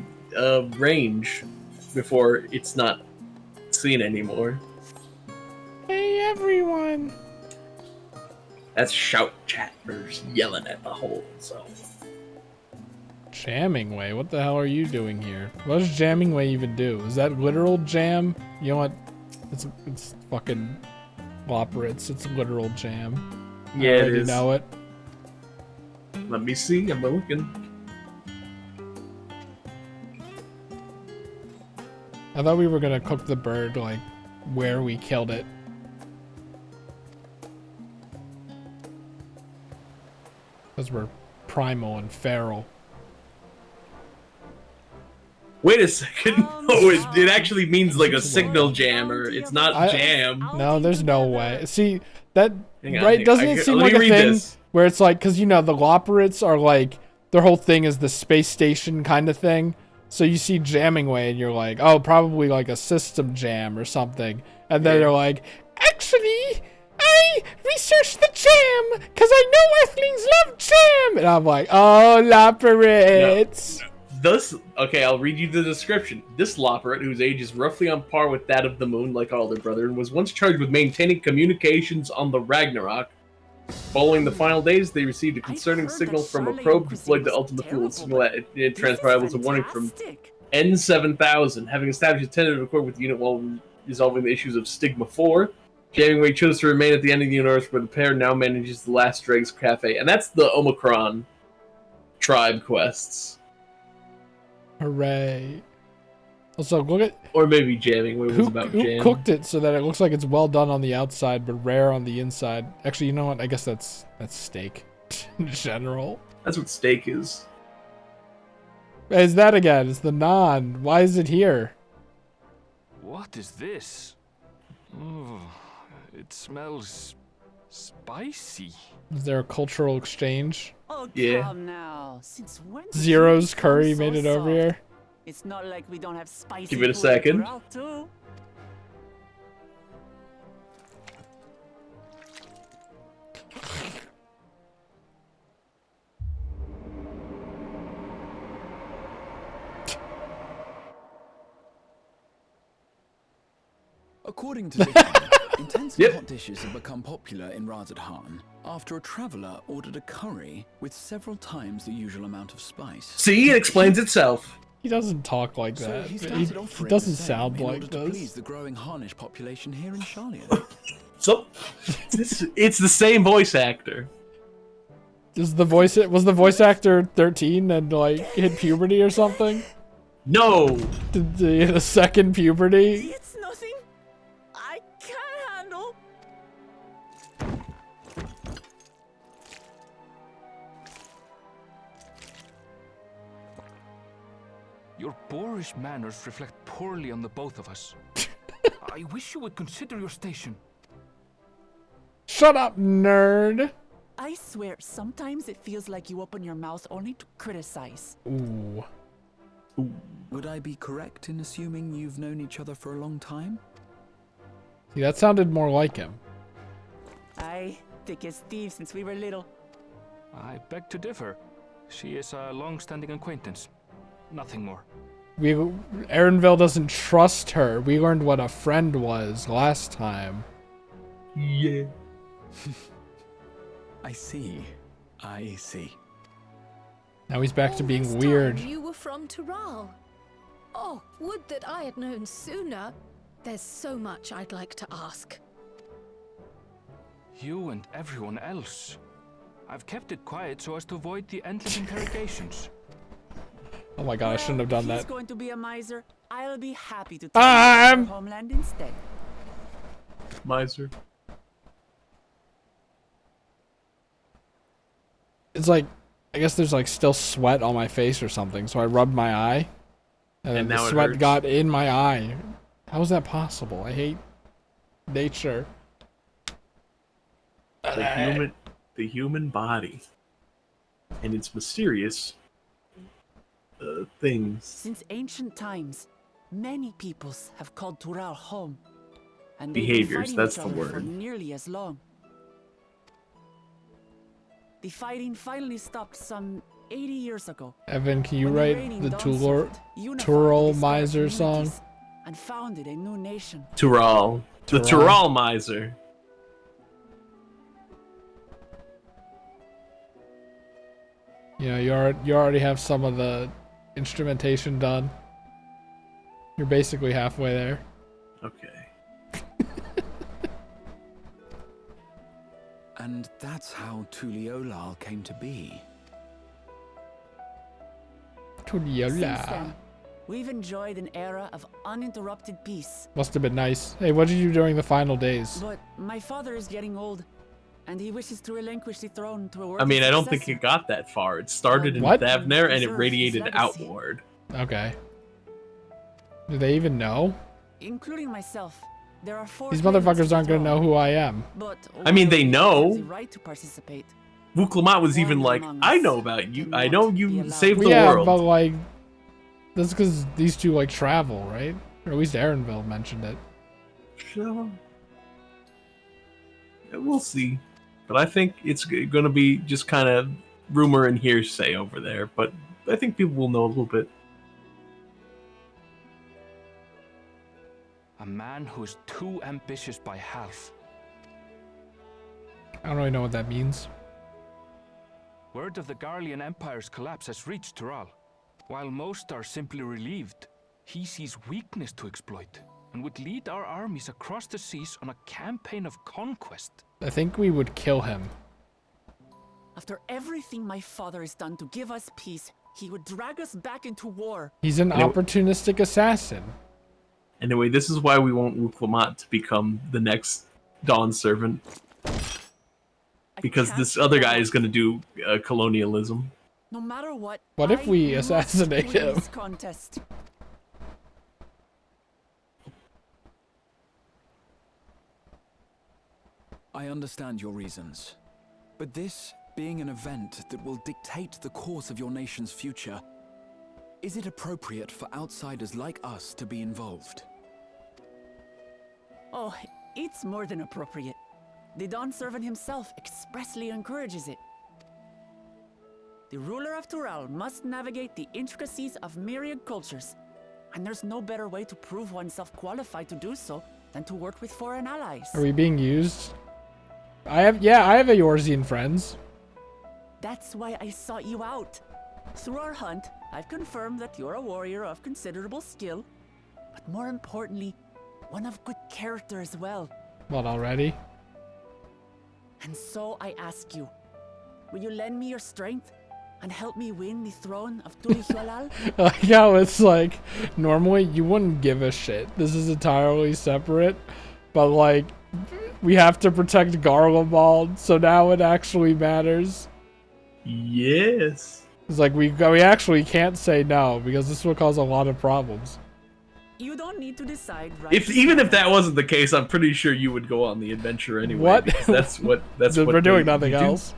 range before it's not seen anymore. Hey, everyone! That's Shout Chat for yelling at the whole zone. Jamming Way? What the hell are you doing here? What does Jamming Way even do? Is that literal jam? You know what? It's fucking Lopritz. It's literal jam. Yeah, I it already is. know it. Let me see, I'm looking. I thought we were gonna cook the bird, like, where we killed it. Because we're primal and feral. Wait a second. No, it actually means like a signal jammer. It's not jam. No, there's no way. See, that, Hang on, right? hang on. Doesn't it seem Let like me a read thing this. where it's like, because, you know, the Lopritz are like, their whole thing is the space station kind of thing. So you see Jamming Way and you're like, oh, probably like a system jam or something. And then they're like, actually, I researched the jam because I know Earthlings love jam. And I'm like, oh, Lopritz. Okay, I'll read you the description. This Loperat, whose age is roughly on par with that of the moon, like all their brethren, was once charged with maintaining communications on the Ragnarok. Following the final days, they received a concerning signal from a probe deployed to Ultima Thule signal at it transpired was a warning from N7000. Having established a tentative accord with the unit while resolving the issues of Stigma 4, Jamming Way chose to remain at the end of the universe where the pair now manages the Last Dregs Cafe. And that's the Omicron tribe quests. Hooray. Also, look at... Or maybe Jamming Way was about who jam. cooked it so that it looks like it's well done on the outside, but rare on the inside? Actually, you know what? I guess that's steak in general. That's what steak is. Is that again? It's the naan. Why is it here? What is this? Oh, it smells spicy. Is there a cultural exchange? Oh, Yeah. come now. Since when did Zero's you become curry so made it over soft? here. It's not like we don't have spicy Give it a food in second. Corral, too. According to Zico, intensely hot dishes have become popular in Razadhan after a traveler ordered a curry with several times the usual amount of spice. See, it explains itself. He doesn't talk like So that. he He started offering doesn't the same sound in like order to please this. the growing Harnish population here in Charlian. So, it's the same voice actor. Was the voice actor 13 and like hit puberty or something? No. Did he hit a second puberty? It's nothing I can't handle. Your boorish manners reflect poorly on the both of us. I wish you would consider your station. Shut up, nerd. I swear, sometimes it feels like you open your mouth only to criticize. Ooh. Would I be correct in assuming you've known each other for a long time? See, that sounded more like him. I thick as thieves since we were little. I beg to differ. She is a long-standing acquaintance. Nothing more. Erenville doesn't trust her. We learned what a friend was last time. Yeah. I see. I see. Now he's back to All being this weird. time you were from Taral. Oh, would that I had known sooner. There's so much I'd like to ask. You and everyone else. I've kept it quiet so as to avoid the endless interrogations. Oh my god, I shouldn't have done He's that. going to be a miser. I'll be happy to take I'm- your homeland instead. Miser. It's like, I guess there's like still sweat on my face or something, so I rubbed my eye. And then And the now it sweat hurts. got in my eye. How is that possible? I hate nature. The human body and its mysterious things. Since ancient times, many peoples have called Tural home. And they've been Behaviors, fighting that's each the other for word. nearly as long. The fighting finally stopped some 80 years ago. Evan, can you when the write reigning the Dawn Tural Servant unified the disparate Miser song? communities and founded a new nation. Tural. The Tural Miser. You know, you already have some of the instrumentation done. You're basically halfway there. Okay. And that's how Tuliolal came to be. Since Tuliola. then, we've enjoyed an era of uninterrupted peace. Must have been nice. Hey, what did you do during the final days? But my father is getting old, and he wishes to relinquish the throne to a I worthy mean, I don't think successor. it got that far. It started in What? Thavner and it Preserve radiated his legacy. outward. Okay. Do they even know? Including myself. There are 4 These claimants motherfuckers to aren't gonna the know throne, who I am. But I mean, they while know. have the right to participate. Vuklamat was even One like, among I us know about you. I cannot know be you allowed. saved the Yeah, world. but like, that's because these two like travel, right? Or at least Aaronville mentioned it. Sure. Yeah, we'll see. But I think it's going to be just kind of rumor and hearsay over there. But I think people will know a little bit. A man who is too ambitious by half. I don't really know what that means. Word of the Garlean Empire's collapse has reached Tural. While most are simply relieved, he sees weakness to exploit and would lead our armies across the seas on a campaign of conquest. I think we would kill him. After everything my father has done to give us peace, he would drag us back into war. He's an Anyway- opportunistic assassin. Anyway, this is why we want Vuklamat to become the next Dawn Servant. I Because can't this other guy allow- is going to do colonialism. No matter what. What if I we must assassinate win him? this contest. I understand your reasons. But this being an event that will dictate the course of your nation's future, is it appropriate for outsiders like us to be involved? Oh, it's more than appropriate. The Dawn Servant himself expressly encourages it. The ruler of Tural must navigate the intricacies of myriad cultures, and there's no better way to prove oneself qualified to do so than to work with foreign allies. Are we being used? I have Eorzean friends. That's why I sought you out. Through our hunt, I've confirmed that you're a warrior of considerable skill, but more importantly, one of good character as well. What, already? And so I ask you, will you lend me your strength and help me win the throne of Tulihualal? Like how it's like, normally you wouldn't give a shit. This is entirely separate. But like, we have to protect Garlemald, so now it actually matters. Yes. It's like we actually can't say no, because this will cause a lot of problems. You don't need to decide right Even now. if that wasn't the case, I'm pretty sure you would go on the adventure anyway. What? Because that's what We're doing they nothing do. else.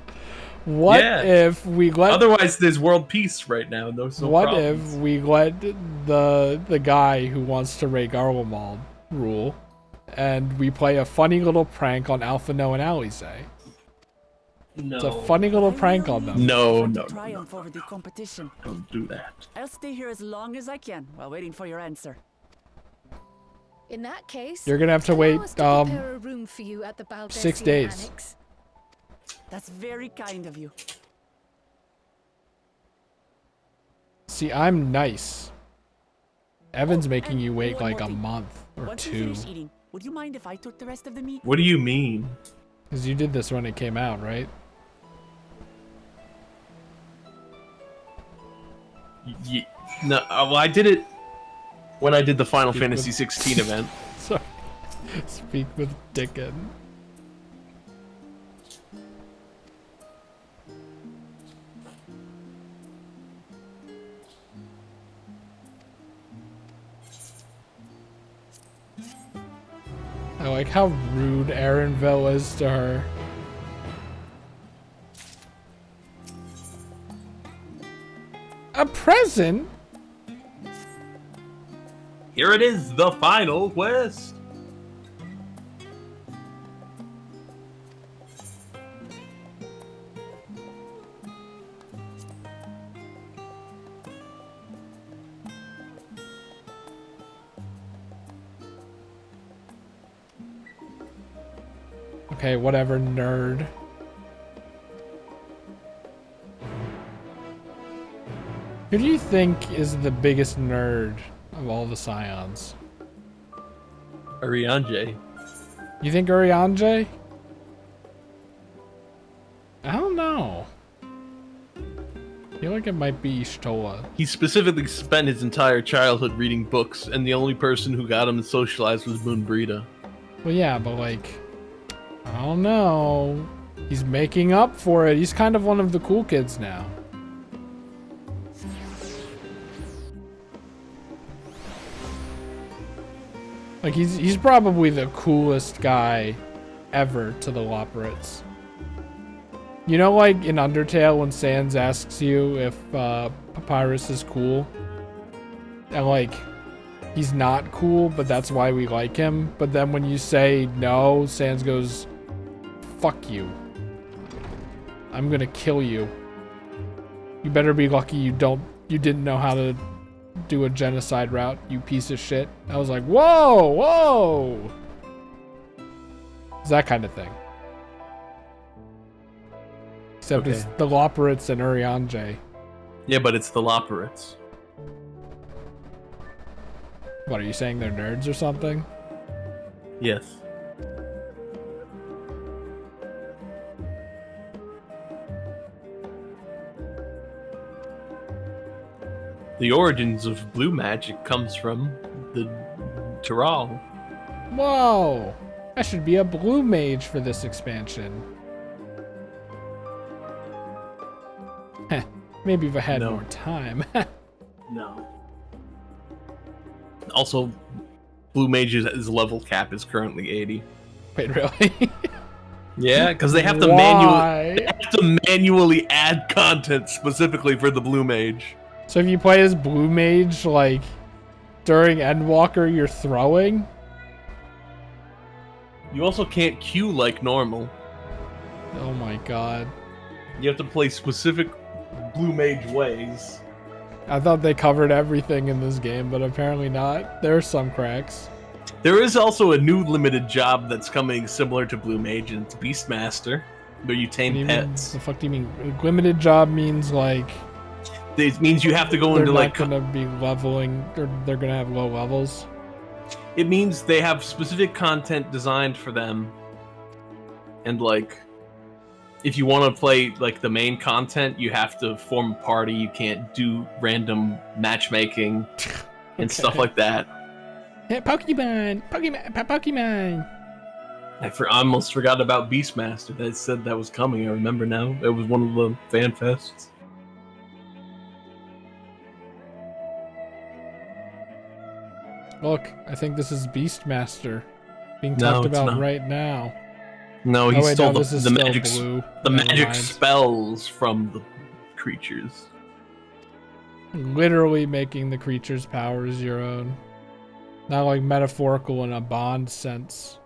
What Yeah. if we let... Otherwise, there's world peace right now. And there's no what problems. if we let the guy who wants to raid Garlemald rule, and we play a funny little prank on Alphino and Alize? No. It's a funny little I prank will on leave them. you No, to no, no, triumph over the competition. Don't do that. I'll stay here as long as I can while waiting for your answer. In that case, You're gonna have to allow wait, us to prepare a room for you at the 6 Baldesion days. Annex. That's very kind of you. See, I'm nice. Evan's Oh, making and you wait one like more a thing. month or Once we 2. finish eating, would you mind if I took the rest of the meat? What do you mean? Because you did this when it came out, right? No, well, I did it when I did the Final Speak Fantasy with- 16 event. Sorry. Speak with Dickon. I like how rude Aaronville is to her. A present? Here it is, the final quest. Okay, whatever, nerd. Who do you think is the biggest nerd of all the Scions? Arianje. You think Urianger? I don't know. I feel like it might be Y'shtola. He specifically spent his entire childhood reading books, and the only person who got him to socialize was Moonbreeda. Well, yeah, but like, I don't know. He's making up for it. He's kind of one of the cool kids now. Like, he's probably the coolest guy ever to the Loporrits. You know, like in Undertale when Sans asks you if Papyrus is cool? And like, he's not cool, but that's why we like him. But then when you say no, Sans goes, fuck you. I'm gonna kill you. You better be lucky you didn't know how to do a genocide route, you piece of shit. I was like, whoa, whoa. It's that kind of thing. Except it's the Loporrits and Urianger. Yeah, but it's the Loporrits. What, are you saying they're nerds or something? Yes. The origins of blue magic comes from the Tyrell. Whoa! I should be a blue mage for this expansion. Heh, maybe if I had more time. No. Also, blue mage's level cap is currently 80. Wait, really? Yeah, because they have to manually add content specifically for the blue mage. So if you play as blue mage, like during Endwalker, you're throwing. You also can't queue like normal. Oh my god! You have to play specific blue mage ways. I thought they covered everything in this game, but apparently not. There are some cracks. There is also a new limited job that's coming similar to Blue Mage, and it's Beastmaster, where you tame pets. The fuck do you mean? Limited job means like... It means you have to go into like... They're not gonna be leveling, or they're gonna have low levels? It means they have specific content designed for them. And like... If you want to play like the main content, you have to form a party. You can't do random matchmaking and stuff like that. Yeah, Pokemon! I almost forgot about Beastmaster. They said that was coming. I remember now. It was one of the fan fests. Look, I think this is Beastmaster being talked about right now. No, he stole the magic, blue. the magic spells from the creatures. Literally making the creature's powers your own. Not like metaphorical in a Bond sense.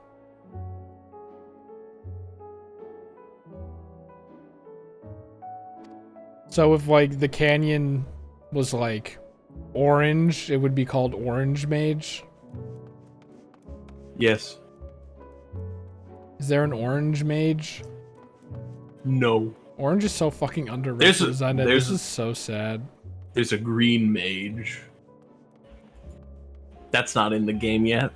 So if like the canyon was like orange, it would be called Orange Mage? Yes. Is there an Orange Mage? No. Orange is so fucking underrepresented. This is so sad. There's a green mage. That's not in the game yet.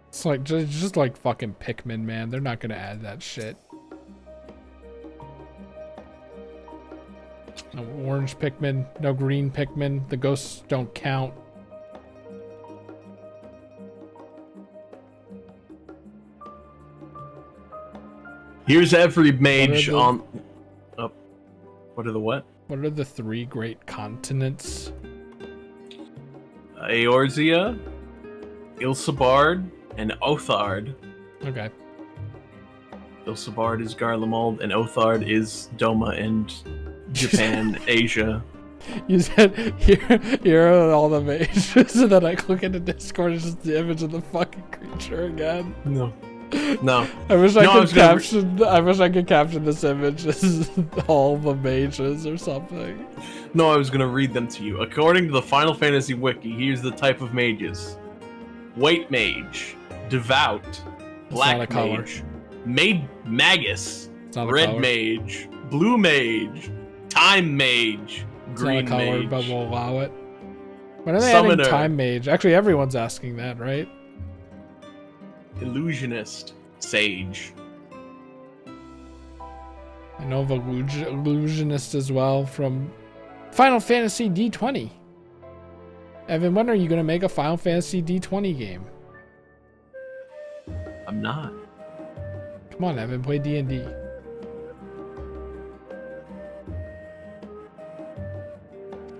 It's like just like fucking Pikmin, man. They're not gonna add that shit. No orange Pikmin, no green Pikmin. The ghosts don't count. Here's every mage on... Oh. What are the what? What are the 3 great continents? Eorzea, Ilsabard, and Othard. Okay. Ilsabard is Garlemald, and Othard is Doma and Japan, Asia. You said here are all the mages, and then I click into Discord, it's just the image of the fucking creature again. No. I wish I could caption this image as all the mages or something. No, I was gonna read them to you. According to the Final Fantasy Wiki, here's the type of mages: White Mage, Devout, Black Mage, Magus, Red Mage, Blue Mage, Time Mage, Green It's not a color, Mage. but we'll allow it. When are they Summoner. adding Time Mage? Actually, everyone's asking that, right? Illusionist, Sage. I know of Illusionist as well from Final Fantasy D20. Evan, when are you going to make a Final Fantasy D20 game? I'm not. Come on, Evan, play D&D.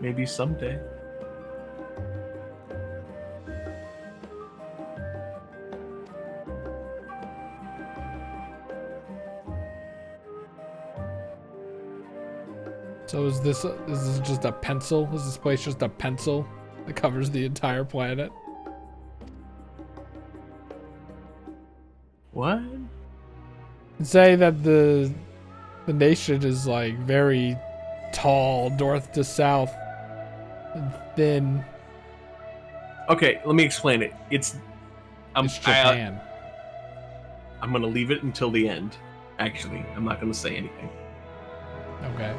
Maybe someday. So is this just a pencil? Is this place just a pencil that covers the entire planet? What? Say that the nation is like very tall, north to south, and thin. Okay, let me explain it. It's Japan. I'm gonna leave it until the end. Actually, I'm not gonna say anything. Okay.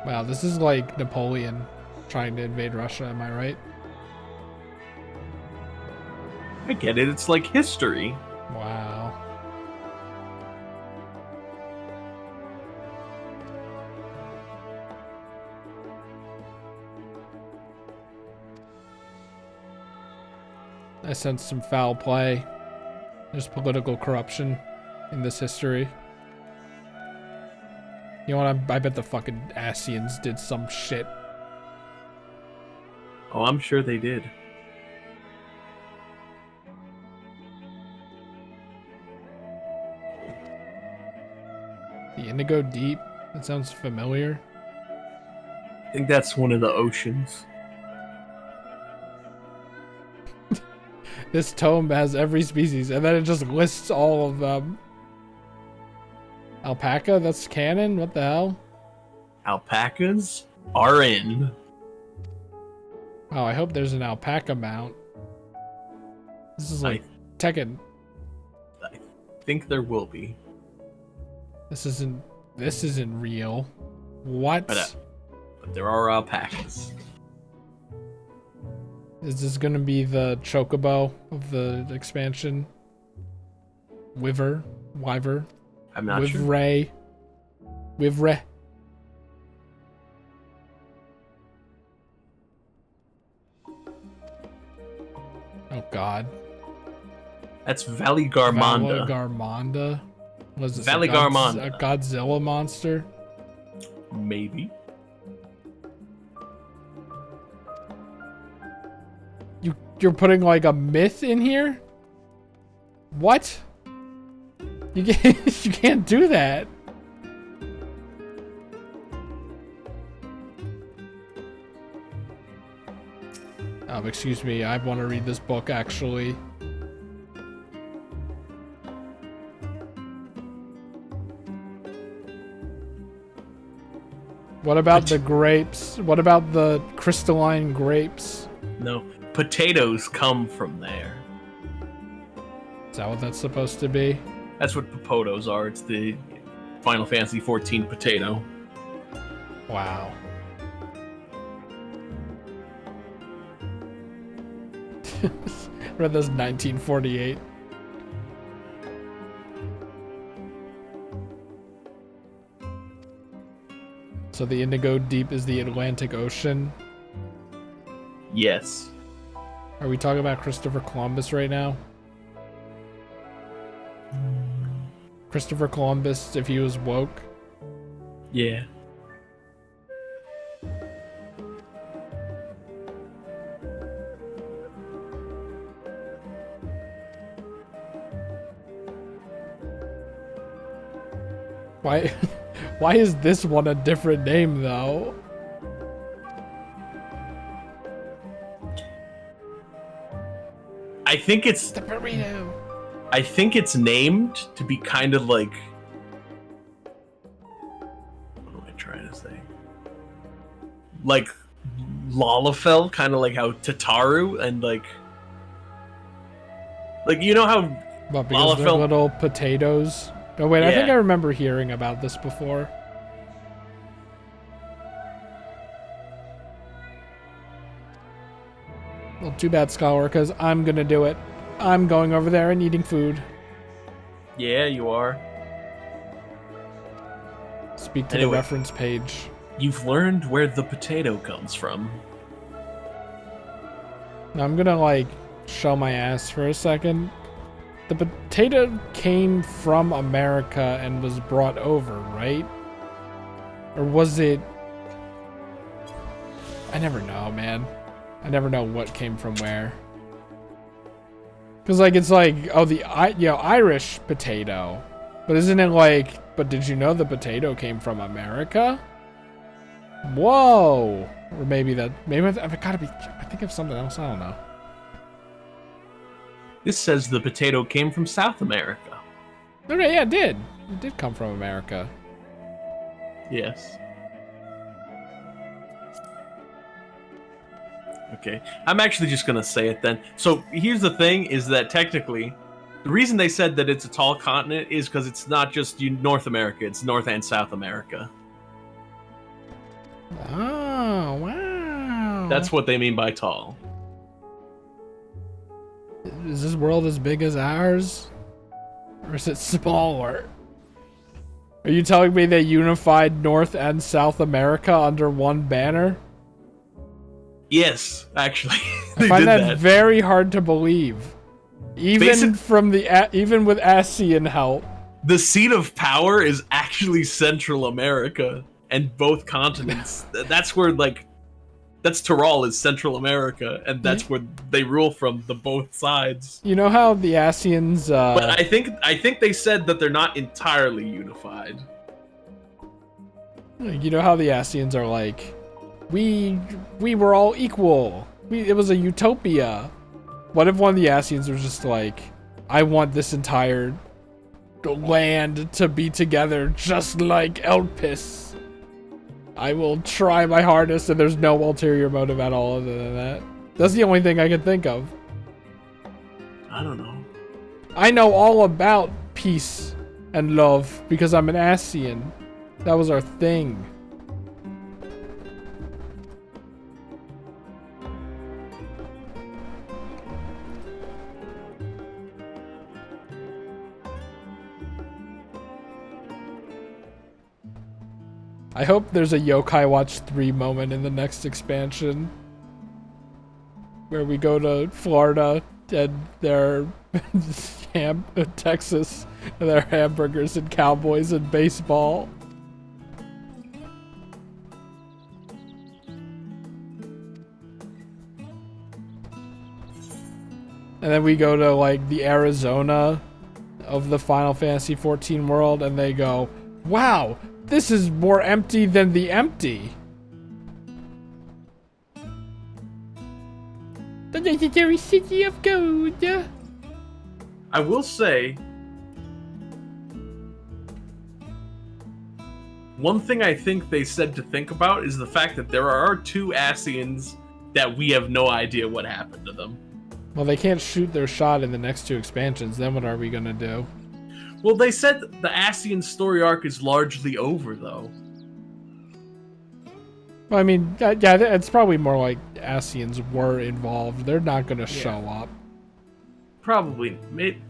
Wow, this is like Napoleon trying to invade Russia, am I right? I get it, it's like history. Wow. I sense some foul play. There's political corruption in this history. You know what? I bet the fucking Asians did some shit. Oh, I'm sure they did. The Indigo Deep? That sounds familiar. I think that's one of the oceans. This tome has every species, and then it just lists all of them. Alpaca? That's canon? What the hell? Alpacas are in. Oh, I hope there's an alpaca mount. This is like Tekken. I think there will be. This isn't real. What? But there are alpacas. Is this gonna be the chocobo of the expansion? Wyver? I'm not sure. Wivre. Oh God. That's Valley Garmonda. Garmonda. Was this Valley Garmonda. A Godzilla monster? Maybe. You're putting like a myth in here? What? You can't do that. Excuse me, I want to read this book actually. What about the grapes? What about the crystalline grapes? No. Potatoes come from there. Is that what that's supposed to be? That's what popotos are. It's the Final Fantasy XIV potato. Wow. Read this 1948. So the Indigo Deep is the Atlantic Ocean? Yes. Are we talking about Christopher Columbus right now? Christopher Columbus, if he was woke? Yeah. Why, why is this one a different name though? I think it's The burrito. I think it's named to be kind of like, what am I trying to say? Like Lalafell, kind of like how Tataru and like you know how What, because they're Lalafell. little potatoes? Oh wait, I think Yeah. I remember hearing about this before. Well, too bad, Scholar, because I'm gonna do it. I'm going over there and eating food. Yeah, you are. Speak to Anyway. the reference page. You've learned where the potato comes from. Now I'm gonna like show my ass for a second. The potato came from America and was brought over, right? Or was it? I never know, man. I never know what came from where. Cause like it's like, oh, the Irish potato, but isn't it like? But did you know the potato came from America? Whoa! Or maybe I've got to be. I think of something else. I don't know. This says the potato came from South America. Okay, yeah, it did. It did come from America. Yes. Okay, I'm actually just gonna say it then. So here's the thing: is that technically, the reason they said that it's a tall continent is because it's not just North America; it's North and South America. Oh, wow. That's what they mean by tall. Is this world as big as ours? Or is it smaller? Are you telling me they unified North and South America under one banner? Yes, actually, I they find did that, that. very hard to believe. Even even with ASEAN help. The seat of power is actually Central America and both continents. That's where that's Tyrol is Central America, and that's where they rule from the both sides. You know how the ASEAN's But I think they said that they're not entirely unified. you know how the ASEANs are like, we were all equal. It was a utopia. What if one of the ASEANs was just like, I want this entire land to be together just like Elpis. I will try my hardest, and there's no ulterior motive at all other than that. That's the only thing I can think of. I don't know. I know all about peace and love because I'm an ASEAN. That was our thing. I hope there's a Yokai Watch 3 moment in the next expansion where we go to Florida and their Texas and their hamburgers and cowboys and baseball. And then we go to like the Arizona of the Final Fantasy XIV world and they go, wow, this is more empty than the empty. The legendary city of gold. I will say, one thing I think they said to think about is the fact that there are two ASEANs that we have no idea what happened to them. Well, they can't shoot their shot in the next two expansions. Then what are we gonna do? Well, they said the ASEAN story arc is largely over, though. Well, I mean, yeah, it's probably more like ASEANs were involved. They're not gonna show up. Probably.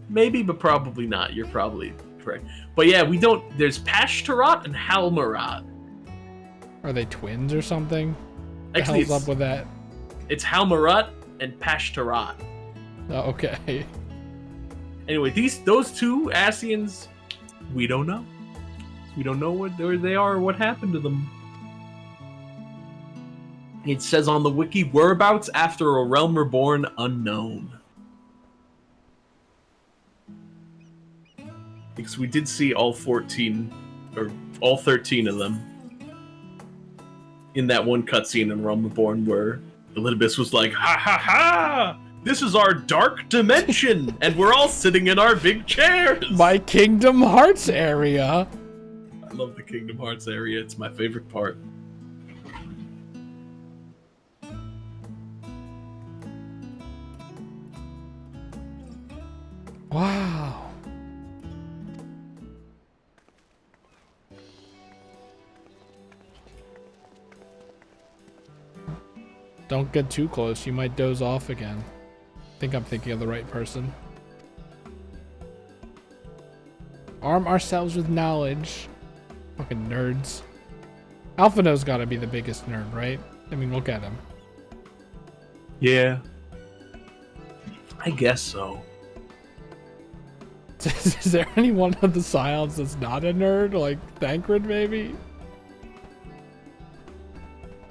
Maybe, but probably not. You're probably correct. But yeah, we don't... There's Pashtarat and Halmarat. Are they twins or something? Actually, What the hell's up with that? It's Halmarat and Pashtarat. Oh, okay. Anyway, those two ASEANs, we don't know. We don't know where they are or what happened to them. It says on the wiki, whereabouts after a realm reborn unknown. Because we did see all 14 or all 13 of them. In that one cutscene in Realm Reborn where Elidibus was like, ha ha ha! This is our dark dimension, and we're all sitting in our big chairs! My Kingdom Hearts area! I love the Kingdom Hearts area, it's my favorite part. Wow. Don't get too close, you might doze off again. I think I'm thinking of the right person. Arm ourselves with knowledge. Fucking nerds. Alphino's gotta be the biggest nerd, right? I mean, look at him. Yeah. I guess so. Is there anyone of the Scions that's not a nerd? Like Thancred, maybe?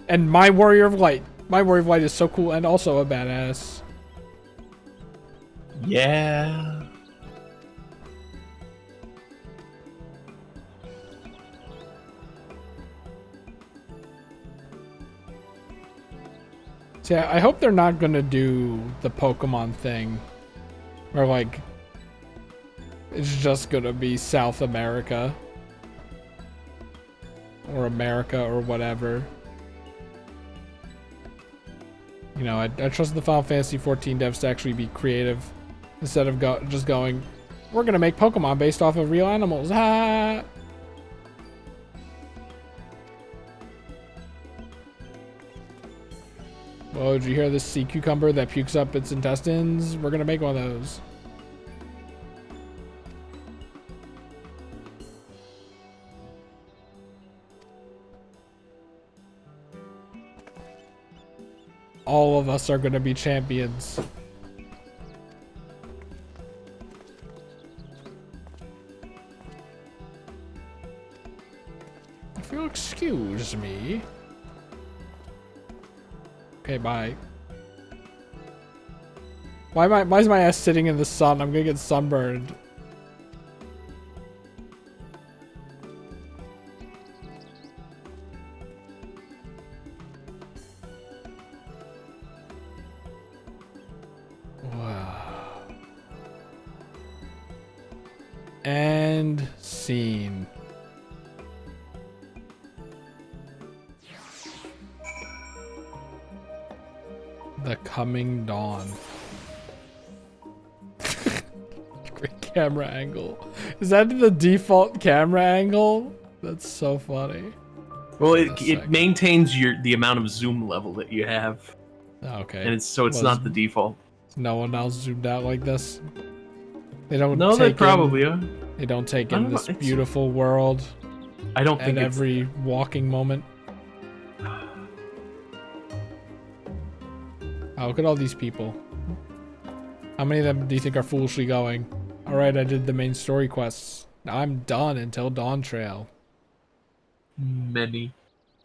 And my Warrior of Light. My Warrior of Light is so cool and also a badass. Yeah. See, I hope they're not gonna do the Pokemon thing. Where like it's just gonna be South America. Or America or whatever. You know, I trust the Final Fantasy XIV devs to actually be creative. Instead of just going, we're gonna make Pokemon based off of real animals. Ha! Whoa, did you hear this sea cucumber that pukes up its intestines? We're gonna make one of those. All of us are gonna be champions. If you'll excuse me. Okay, bye. Why is my ass sitting in the sun? I'm gonna get sunburned. Wow. And scene. The coming dawn. Great camera angle. Is that the default camera angle? That's so funny. Well, it maintains the amount of zoom level that you have. Okay. And it's not the default. No one else zoomed out like this. They don't. No, they probably are. They don't take in this beautiful world. I don't think at every walking moment. Oh, look at all these people. How many of them do you think are foolishly going? Alright, I did the main story quests. Now I'm done until Dawntrail. Many.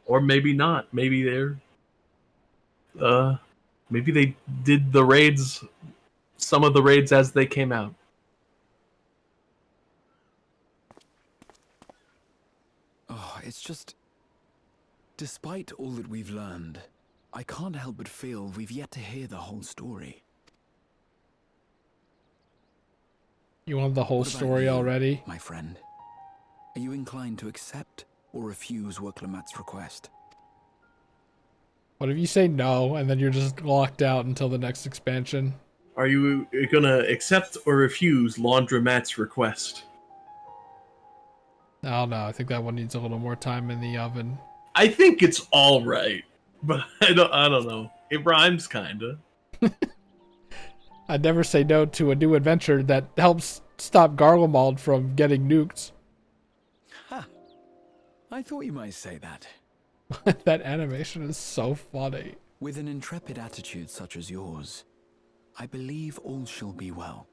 Or maybe not. Maybe they're... maybe they did the raids... Some of the raids as they came out. Oh, it's just... Despite all that we've learned, I can't help but feel we've yet to hear the whole story. You want the whole story already? My friend, are you inclined to accept or refuse Worklamat's request? What if you say no, and then you're just locked out until the next expansion? Are you gonna accept or refuse Laundromat's request? Oh no, I think that one needs a little more time in the oven. I think it's alright, but I don't know. It rhymes kinda. I'd never say no to a new adventure that helps stop Garlemald from getting nuked. Ha! I thought you might say that. That animation is so funny. With an intrepid attitude such as yours, I believe all shall be well.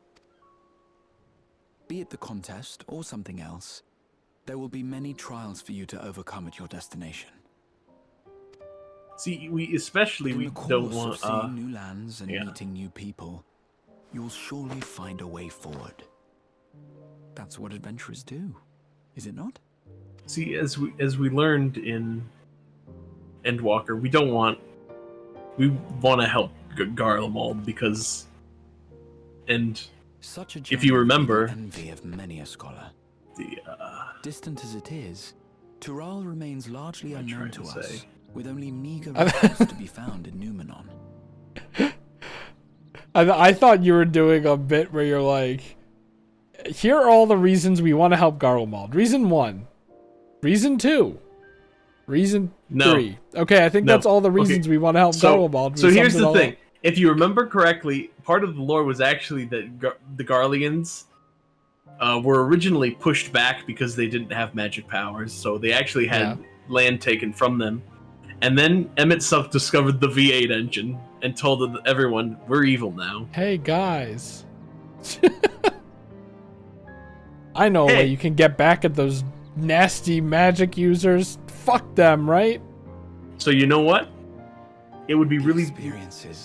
Be it the contest or something else, there will be many trials for you to overcome at your destination. See, we don't want seeing new lands and meeting new people. You'll surely find a way forward. That's what adventurers do, is it not? See, as we learned in Endwalker, we want to help Garlemald because, and Such a if you remember, envy of many a scholar. Distant as it is, Tural remains largely unknown to us, with only meager records to be found in Numenon. I thought you were doing a bit where you're like, here are all the reasons we want to help Garlemald. Reason 1. Reason 2. Reason 3. Okay, I think that's all the reasons we want to help Garlemald. So here's the thing. If you remember correctly, part of the lore was actually that the Garleans were originally pushed back because they didn't have magic powers, so they actually had land taken from them. And then Emmett Suck discovered the V8 engine and told everyone, we're evil now. Hey, guys. I know a way you can get back at those nasty magic users. Fuck them, right? So you know what? It would be really...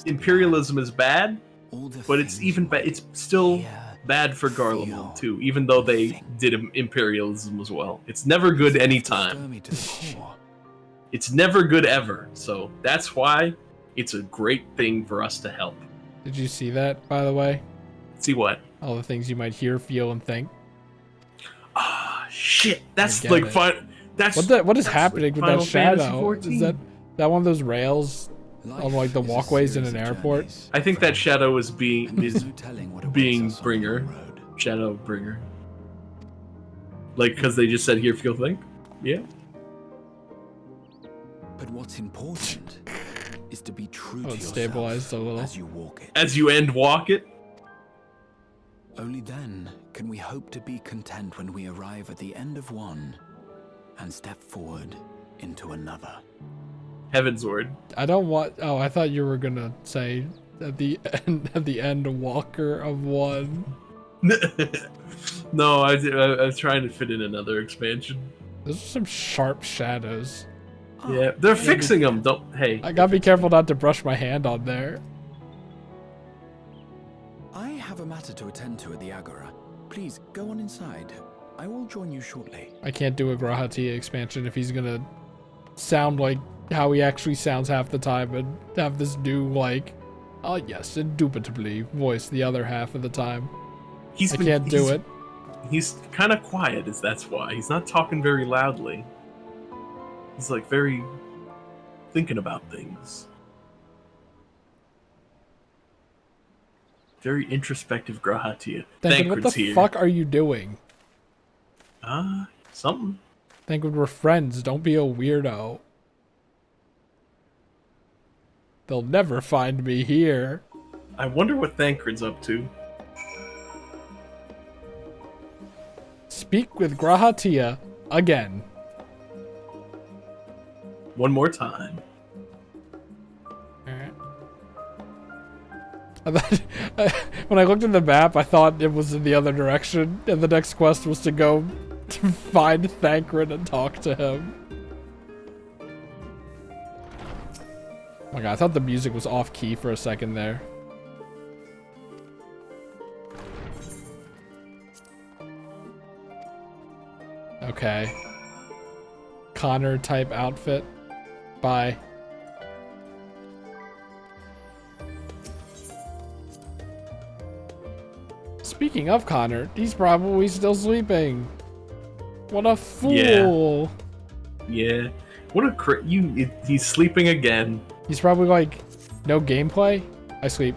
Imperialism is bad, but it's even bad. It's still bad for Garlemald, too, even though they did imperialism as well. It's never good anytime. It's never good ever, so that's why it's a great thing for us to help. Did you see that, by the way? See what? All the things you might hear, feel, and think. Ah, shit! That's like fun. That's what is happening with that shadow? Is that one of those rails on like the walkways in an airport? I think that shadow is being bringer, shadow bringer. Like because they just said here, feel, think. Yeah. But what's important is to be true to yourself stabilized a little as you walk it. As you walk it. Only then can we hope to be content when we arrive at the end of one and step forward into another. Heavensward. I don't want. Oh, I thought you were gonna say at the end, a walker of one. No, I was trying to fit in another expansion. Those are some sharp shadows. Yeah, they're fixing them. Hey, I gotta be careful not to brush my hand on there. I have a matter to attend to at the Agora. Please go on inside. I will join you shortly. I can't do a Grahatia expansion if he's gonna sound like how he actually sounds half the time and have this new like, oh yes, indubitably voice the other half of the time. I can't do it. He's kind of quiet. That's why he's not talking very loudly. He's like very thinking about things. Very introspective Grahatia. What the fuck are you doing? Something. Thancred, we're friends. Don't be a weirdo. They'll never find me here. I wonder what Thancred's up to. Speak with Grahatia again. One more time. Alright. When I looked at the map, I thought it was in the other direction, and the next quest was to go to find Thancred and talk to him. Oh my god, I thought the music was off key for a second there. Okay. Connor type outfit. Bye. Speaking of Connor, he's probably still sleeping. What a fool. Yeah. What a he's sleeping again. He's probably like, no gameplay? I sleep.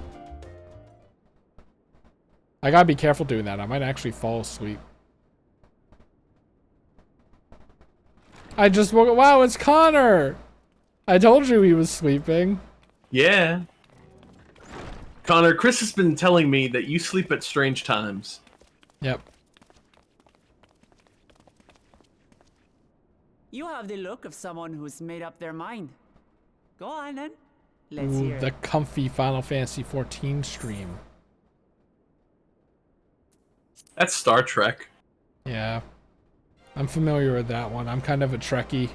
I gotta be careful doing that. I might actually fall asleep. I just woke up. Wow, it's Connor! I told you he was sleeping. Yeah. Connor, Chris has been telling me that you sleep at strange times. Yep. You have the look of someone who's made up their mind. Go on then. Let's hear The it. comfy Final Fantasy XIV stream. That's Star Trek. Yeah. I'm familiar with that one. I'm kind of a Trekkie.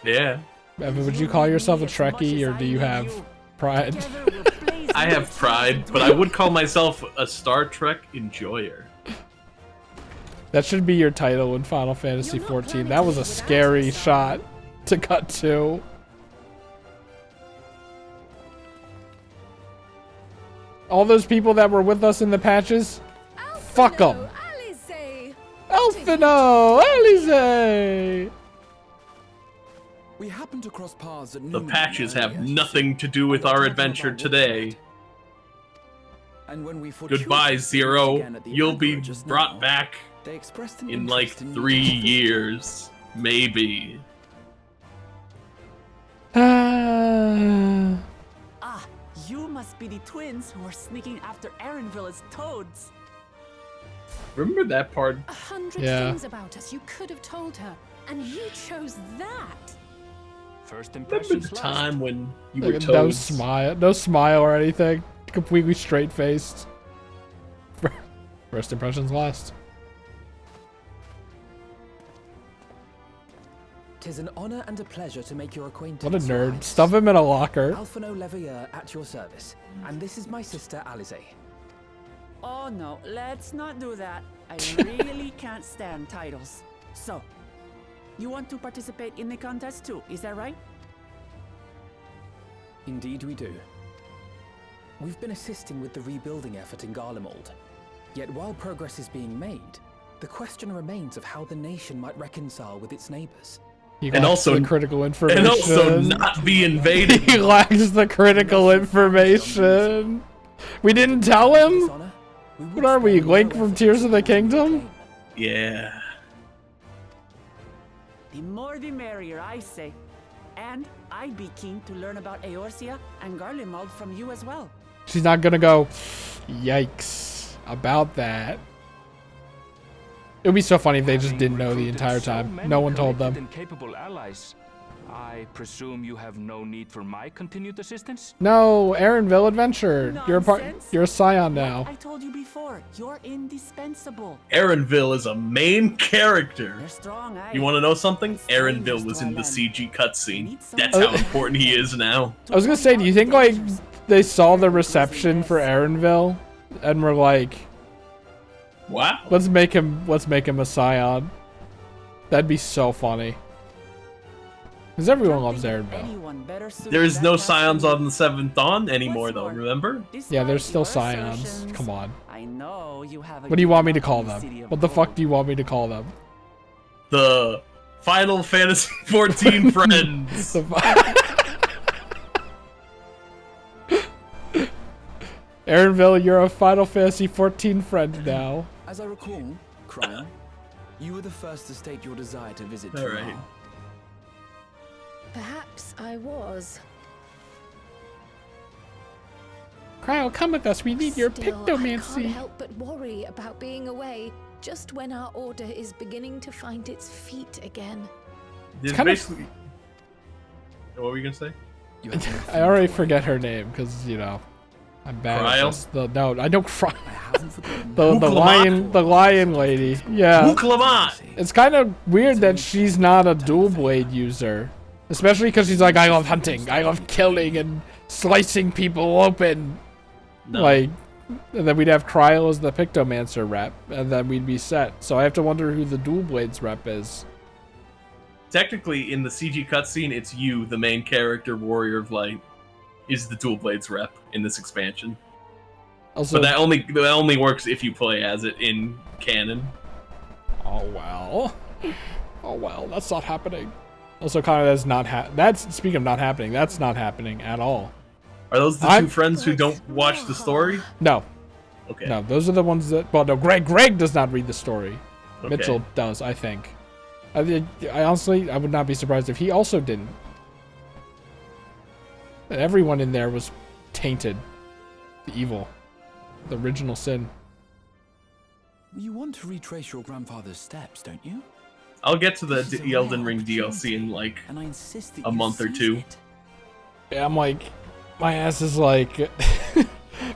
Yeah. Evan, would you call yourself a Trekkie, or do you have pride? I have pride, but I would call myself a Star Trek enjoyer. That should be your title in Final Fantasy XIV. That was a scary shot to cut to. All those people that were with us in the patches, fuck them. Elfino, Alize. We happened to cross paths at The patches have nothing to do with our adventure today. And when we Goodbye, Zero. You'll be brought back in like 3 years. Maybe. Ah, you must be the twins who are sneaking after Erenville as toads. Remember that part? 100 things about us you could have told her, and you chose that. First Remember impressions the last. time when you were No toads? smile or anything. Completely straight faced. First impressions last. 'Tis an honor and a pleasure to make your acquaintance. What a Your nerd. Highness. Stuff him in a locker. Alphino Leveilleur at your service. And this is my sister Alize. Oh no, let's not do that. I really can't stand titles. So, you want to participate in the contest too, is that right? Indeed we do. We've been assisting with the rebuilding effort in Garlemald. Yet while progress is being made, the question remains of how the nation might reconcile with its neighbors. And also the critical information. And also not be invaded. He lacks the critical information. We didn't tell him? What are we, Link from Tears of the Kingdom? Yeah. The more the merrier, I say. And I'd be keen to learn about Eorzea and Garlemald from you as well. She's not gonna go, yikes, about that. It would be so funny if they just didn't know the entire time. No one told them. And capable allies. I presume you have no need for my continued assistance? No, Erenville Adventure. You're a part. Nonsense. You're a scion now. I told you before, you're indispensable. Erenville is a main character. They're strong, You want to know something? Erenville was in the CG cutscene. That's how important he is now. I was gonna say, do you think like they saw the reception for Erenville and were like, wow, let's make him a scion? That'd be so funny. Because everyone loves Erenville. There is no scions on the 7th Dawn anymore, though, remember? Yeah, there's still scions. Come on. I know you have. What do you want me to call them? What the fuck do you want me to call them? The Final Fantasy XIV friends. Erenville, you're a Final Fantasy XIV friend now. As I recall, Cryon, you were the first to state your desire to visit All Tural. right. Perhaps I was. Cryo, come with us. We need your Still, I can't pictomancy. help but worry about being away just when our order is beginning to find its feet again. It's kind of- basically. What were you gonna say? I already forget her name because I'm bad. At this. No, I don't cry. the lion lady. Yeah. Uklamat. It's kind of weird that she's not a dual blade user, especially because she's like, I love hunting, I love killing and slicing people open. No. Like, and then we'd have Cryo as the Pictomancer rep, and then we'd be set. So I have to wonder who the dual blades rep is. Technically, in the CG cutscene, it's you, the main character, Warrior of Light, is the Dual Blades rep in this expansion. Also, but that only works if you play as it in canon. Oh well, that's not happening. Also, kind of that's speaking of not happening. That's not happening at all. Are those the two friends who don't watch the story? No. Okay. No, those are the ones that. Well, no, Greg does not read the story. Okay. Mitchell does, I think. I honestly, I would not be surprised if he also didn't. Everyone in there was tainted. The evil. The original sin. You want to retrace your grandfather's steps, don't you? I'll get to the Elden Ring DLC in like a month or two. Yeah, I'm like, my ass is like,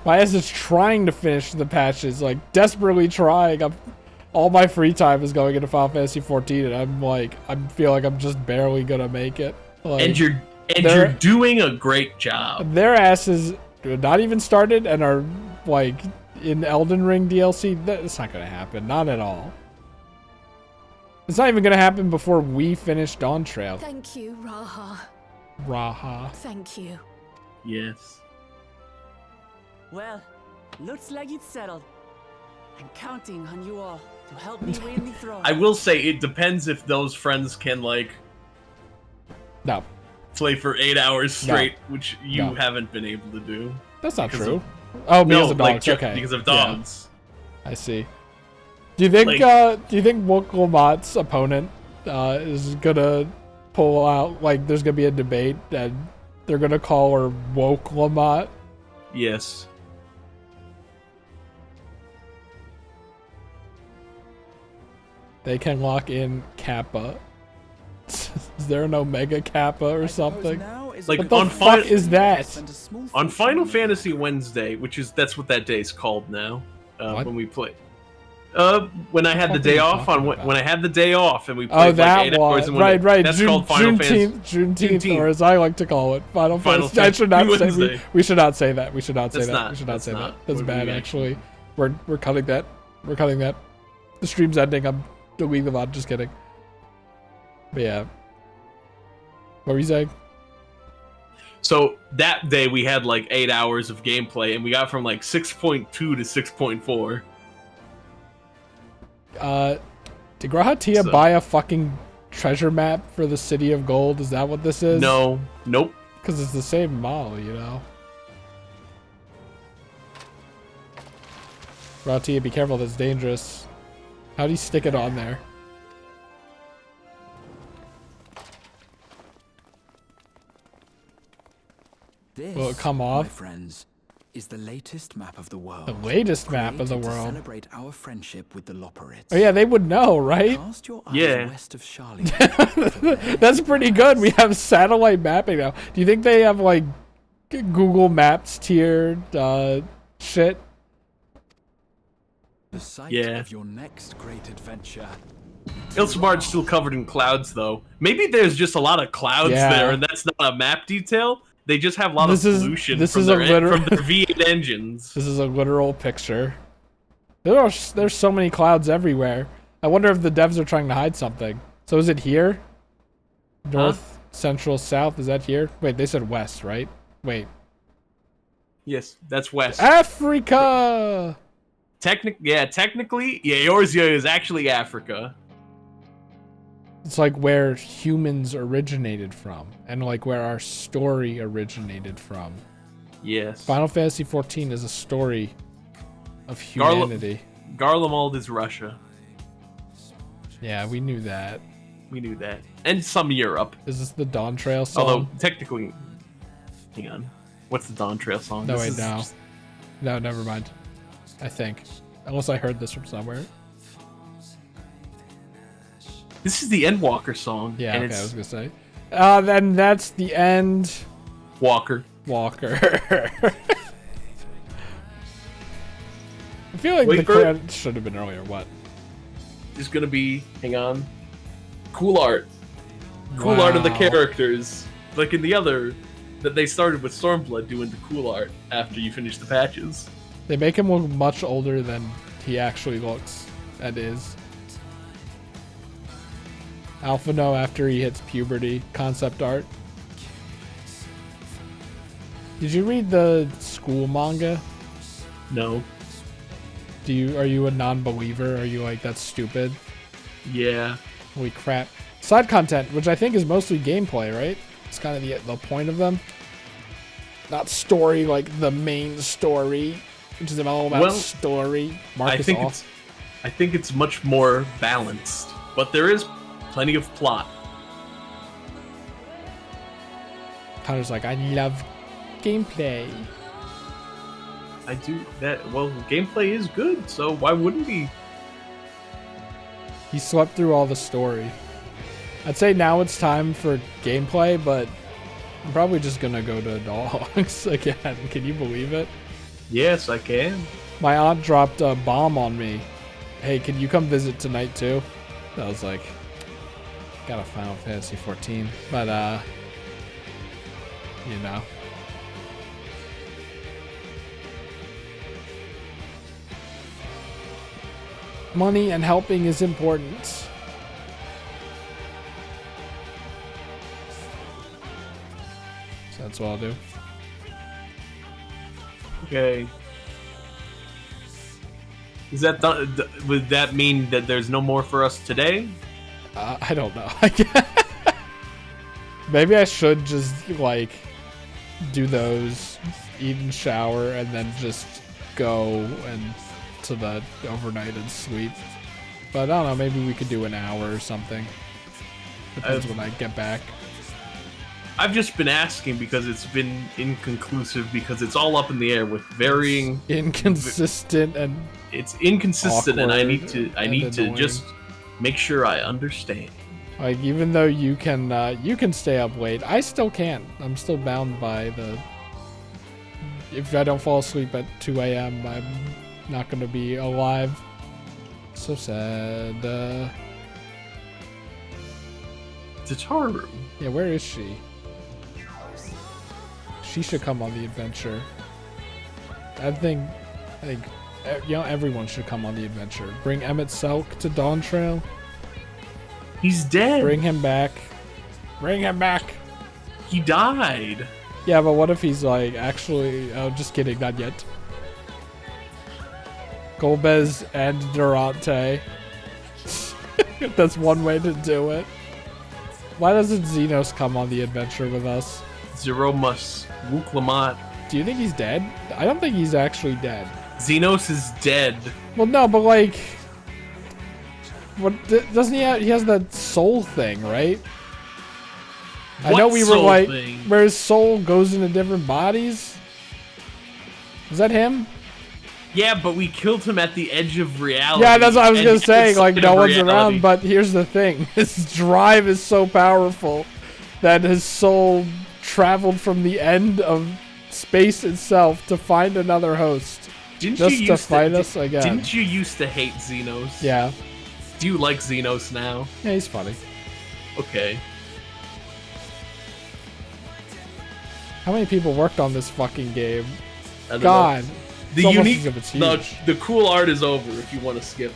my ass is trying to finish the patches, like desperately trying. All my free time is going into Final Fantasy XIV, and I'm like, I feel like I'm just barely gonna make it. Like, And you're doing a great job. Their asses not even started and are like in Elden Ring DLC. That's not gonna happen, not at all. It's not even gonna happen before we finish Dawntrail. Thank you, Raha. Raha. Thank you. Yes. Well, looks like it's settled. I'm counting on you all to help me win the throne. I will say it depends if those friends can like No. play for 8 hours straight, which you No. haven't been able to do. That's not because true. of- Oh, because no, of like, dogs. just Okay. because of Yeah. dogs. I see. Do you think Woke Lamott's opponent is gonna pull out, like, there's gonna be a debate and they're gonna call her Woke Lamott? Yes. They can lock in Kappa. Is there an Omega Kappa or something? Like what the on fuck Fin- is that? On Final Fantasy Wednesday, that's what that day's called now. When we play. When I had the day off when I had the day off and we played Oh, like that 8 hours in one. one day. Right. That's called Final Fantasy. Juneteenth, or as I like to call it, Final Fantasy. I should not say. We should not say that. We should not say That's that. not- We should not that's say not that. That's what bad, we actually. We're cutting that. We're cutting that. The stream's ending. I'm deleting the VOD. Just kidding. But yeah. What were you saying? So that day we had like 8 hours of gameplay, and we got from like 6.2 to 6.4. Did Grahatia buy a fucking treasure map for the City of Gold? Is that what this is? No. Nope. Because it's the same model, you know? Grahatia, be careful, that's dangerous. How do you stick it on there? This, Will it come off? my friends, is the latest map of the world. The latest map of the created to world. celebrate our friendship with the Loperids. Oh yeah, they would know, right? Cast your eyes Yeah. west of Charlie. That's pretty good. We have satellite mapping now. Do you think they have like Google Maps tiered shit? The site Yeah. of your next great adventure. Ilsmar's still covered in clouds, though. Maybe there's just a lot of clouds Yeah. there, and that's not a map detail. They just have a lot This of is- pollution this from, is a their, literal- from their V8 engines. This is a literal picture. There's so many clouds everywhere. I wonder if the devs are trying to hide something. So is it here? North, central, south? Is that here? Wait, they said west, right? Wait. Yes, that's west. Africa! Technically, Eorzea is actually Africa. It's like where humans originated from, and like where our story originated from. Yes. Final Fantasy XIV is a story of humanity. Garlemald is Russia. Yeah, we knew that. We knew that. And some Europe. Is this the Dawntrail song? Although, technically... Hang on. What's the Dawntrail song? No, This wait, is no. just- No, never mind. I think. Unless I heard this from somewhere. This is the Endwalker song. Yeah, and okay, I it's was gonna say. Then that's the end. Walker. Walker. I feel like Wait the for clan should have been earlier. What? Is gonna be... Hang on. Cool art. Cool art of the Wow. characters. Like in the other... That they started with Stormblood doing the cool art after you finish the patches. They make him look much older than he actually looks and is. Alphino after he hits puberty. Concept art. Did you read the school manga? No. Are you a non-believer? Are you like, that's stupid? Yeah. Holy crap. Side content, which I think is mostly gameplay, right? It's kind of the point of them. Not story like the main story, which is all about story. I think it's much more balanced, but there is plenty of plot. Connor's like, I love gameplay. I do that. Well, gameplay is good, so why wouldn't he? He slept through all the story. I'd say now it's time for gameplay, but I'm probably just gonna go to dogs again. Can you believe it? Yes, I can. My aunt dropped a bomb on me. Hey, can you come visit tonight too? I was like, got a Final Fantasy 14, but you know. Money and helping is important. That's what I'll do. Okay. Is that would that mean that there's no more for us today? I don't know. Maybe I should just like do those, eat and shower, and then just go and to the overnight and sleep. But I don't know. Maybe we could do an hour or something. Depends when I get back. I've just been asking because it's been inconclusive because it's all up in the air with varying inconsistent and it's inconsistent and I need to annoying. just make sure I understand. Like even though you can stay up late, I still can't. I'm still bound by the. If I don't fall asleep at 2 a.m., I'm not gonna be alive. So sad. Tataru. Yeah, where is she? She should come on the adventure. I think, you know, everyone should come on the adventure. Bring Emmett Selk to Dawntrail. He's dead. Bring him back. Bring him back. He died. Yeah, but what if he's like, actually, oh, just kidding, not yet. Golbez and Durante. That's one way to do it. Why doesn't Xenos come on the adventure with us? Zeromus Wuklamat. Do you think he's dead? I don't think he's actually dead. Xenos is dead. Well, no, but like, what doesn't he have? He has that soul thing, right? I know we were like, where his soul goes into different bodies. Is that him? Yeah, but we killed him at the edge of reality. Yeah, that's what I was gonna say. Like, no one's reality. around. But here's the thing: his drive is so powerful that his soul traveled from the end of space itself to find another host, just to fight us again. Didn't you used to hate Xenos? Yeah. Do you like Xenos now? Yeah, he's funny. Okay. How many people worked on this fucking game? I don't God. know. It's The almost unique, as if it's huge. the cool art is over if you want to skip.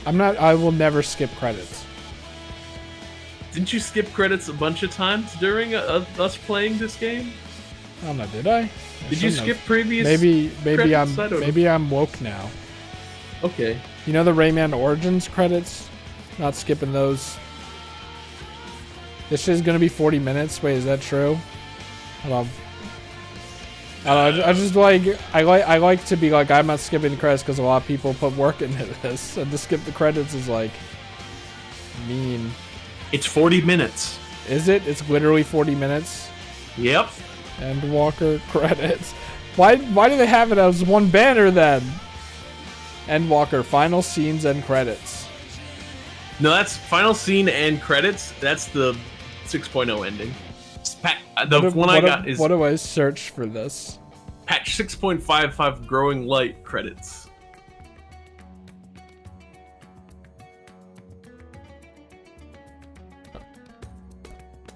I will never skip credits. Didn't you skip credits a bunch of times during us playing this game? I don't know, did I? Did you skip previous? Maybe credits? I don't know. I'm woke now. Okay. You know the Rayman Origins credits? Not skipping those. This shit's gonna be 40 minutes. Wait, is that true? I don't know. I just like I like to be like, I'm not skipping the credits because a lot of people put work into this, and to skip the credits is like mean. It's 40 minutes. Is it? It's literally 40 minutes. Yep. And Walker credits. Why do they have it as one banner then? End Walker final scenes and credits. No, that's final scene and credits. That's the 6.0 ending. What do I search for this? Patch 6.55 Growing Light credits.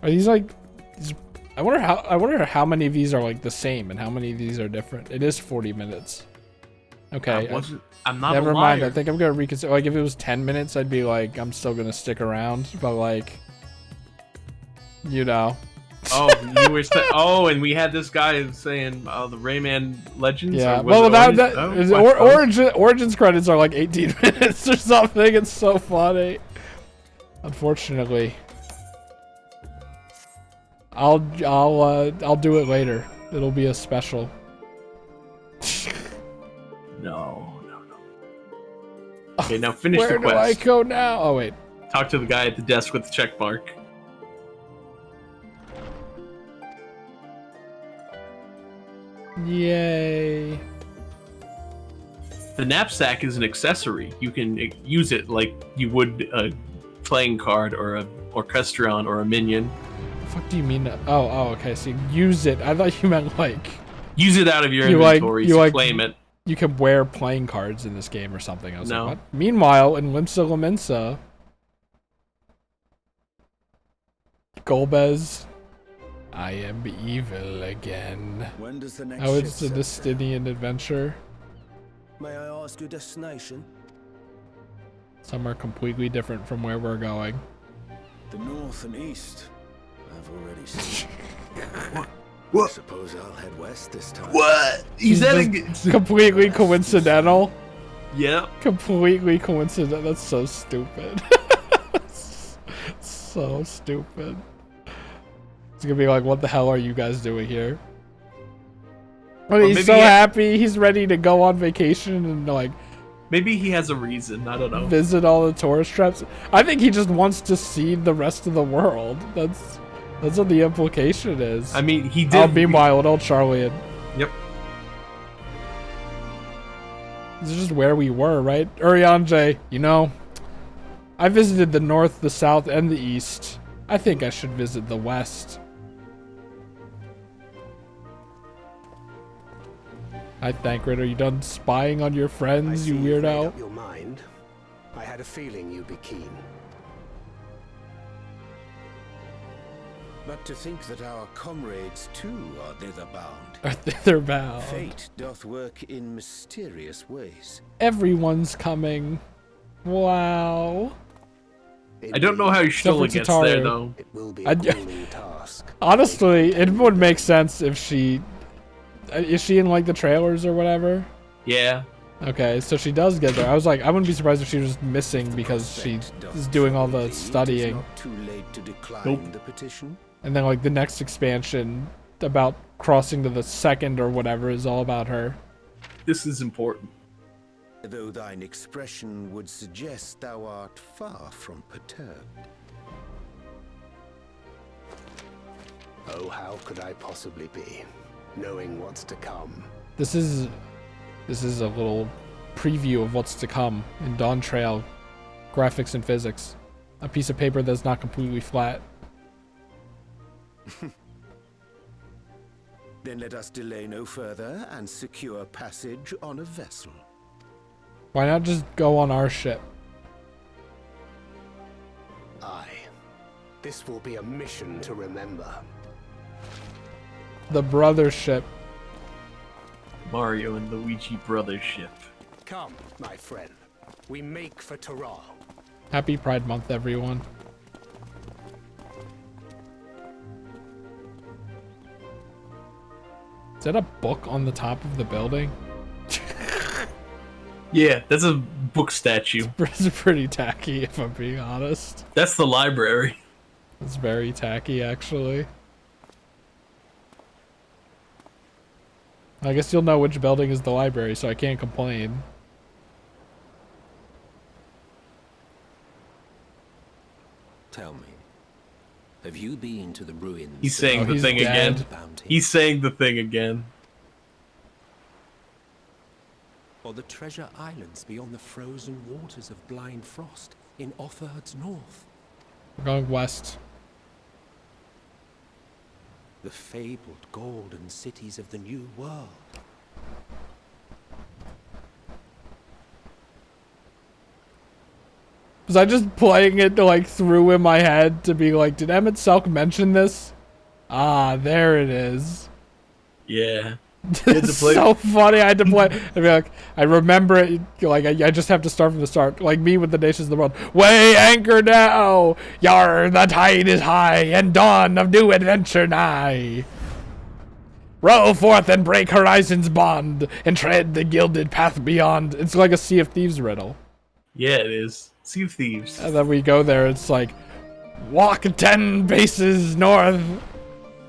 Are these like? I wonder how many of these are like the same and how many of these are different. It is 40 minutes. Okay. I'm not. Never a mind. liar. I think I'm gonna reconsider. Like if it was 10 minutes, I'd be like, I'm still gonna stick around. But like, you know. Oh, you were saying. Oh, and we had this guy saying the Rayman Legends. Yeah. Well, Origins credits are like 18 minutes or something. It's so funny. Unfortunately, I'll do it later. It'll be a special. No. Okay, now finish the quest. Where do I go now? Oh wait. Talk to the guy at the desk with the check mark. Yay. The knapsack is an accessory. You can use it like you would a playing card or a orchestrion or a minion. What the fuck do you mean? Oh, okay. So you use it. I thought you meant like use it out of your inventory to claim it. You can wear playing cards in this game or something. I was No. like, what? Meanwhile, in Limsa Lominsa, Golbez, I am evil again. When does the next Oh, it's ship a set? Destinian adventure. May I ask your destination? Somewhere completely different from where we're going. The north and east. I've already seen. I suppose I'll head west this time. What? He's heading. Completely coincidental. Yep. Completely coincidental. That's so stupid. So stupid. It's gonna be like, what the hell are you guys doing here? But he's so happy. He's ready to go on vacation and like. Maybe he has a reason. I don't know. Visit all the tourist traps. I think he just wants to see the rest of the world. That's what the implication is. I mean, he did. Oh, meanwhile, old Charlie. Yep. This is just where we were, right? Urianger, you know, I visited the north, the south, and the east. I think I should visit the west. Hi, Thancred. Are you done spying on your friends, you weirdo? Your mind. I had a feeling you'd be keen. But to think that our comrades too are thither bound. Are thither bound. Fate doth work in mysterious ways. Everyone's coming. Wow. I don't know how Shulla gets there though. It will be a grueling task. Honestly, it would make sense if she... Is she in like the trailers or whatever? Yeah. Okay, so she does get there. I was like, I wouldn't be surprised if she was missing because she is doing all the studying. Not too late to decline the petition. And then like the next expansion about crossing to the second or whatever is all about her. This is important. Though thine expression would suggest thou art far from perturbed. Oh, how could I possibly be, knowing what's to come? This is a little preview of what's to come in Dawntrail graphics and physics. A piece of paper that's not completely flat. Then let us delay no further and secure passage on a vessel. Why not just go on our ship? Aye. This will be a mission to remember. The brother ship. Mario and Luigi brother ship. Come, my friend. We make for Terral. Happy Pride Month, everyone. Is that a book on the top of the building? Yeah, that's a book statue. It's pretty tacky, if I'm being honest. That's the library. It's very tacky, actually. I guess you'll know which building is the library, so I can't complain. Tell me, have you been to the ruins? He's saying the thing again. He's saying the thing again. Or the treasure islands beyond the frozen waters of Blind Frost in Offerd's north? We're going west. The fabled golden cities of the New World. Was I just playing it to, like, through in my head to be like, did Emmett Selk mention this? Ah, there it is. Yeah. It's so funny. I had to play. I'd be like, I remember it. Like, I just have to start from the start. Like me with the nations of the world. Weigh anchor now. Yar, the tide is high, and dawn of new adventure nigh. Row forth and break horizon's bond, and tread the gilded path beyond. It's like a Sea of Thieves riddle. Yeah, it is. Sea of Thieves. And then we go there. It's like, walk 10 paces north.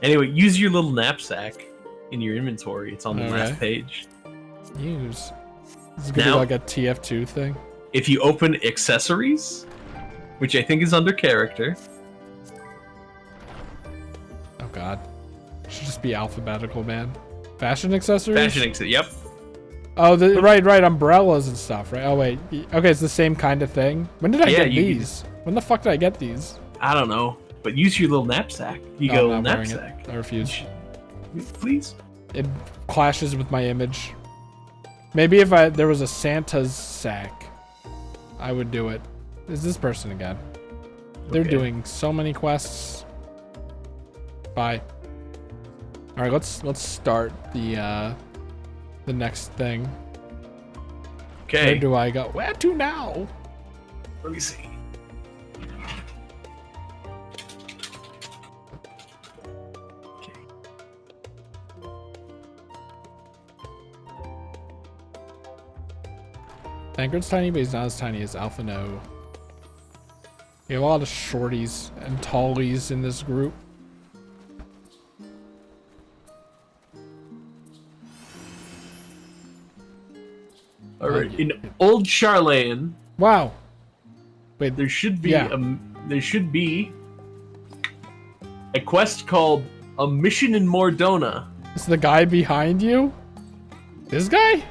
Anyway, use your little knapsack in your inventory. It's on the last page. Use. This is gonna be like a TF2 thing. If you open accessories, which I think is under character. Oh god. It should just be alphabetical, man. Fashion accessories? Fashion accessories, yep. Oh, right, umbrellas and stuff, right? Oh wait, okay, it's the same kind of thing. When did I get these? When the fuck did I get these? I don't know, but use your little knapsack. You No, go I'm not wearing knapsack. it. I refuse. Please. It clashes with my image. Maybe if there was a Santa's sack, I would do it. Is this person again? They're doing so many quests. Bye. All right, let's start the next thing. Okay. Where do I go? Where to now? Let me see. Tankard's tiny, but he's not as tiny as Alphino. We have a lot of shorties and tallies in this group. All right, in Old Charlane. Wow. Wait, there should be a quest called A Mission in Mordona. Is the guy behind you? This guy?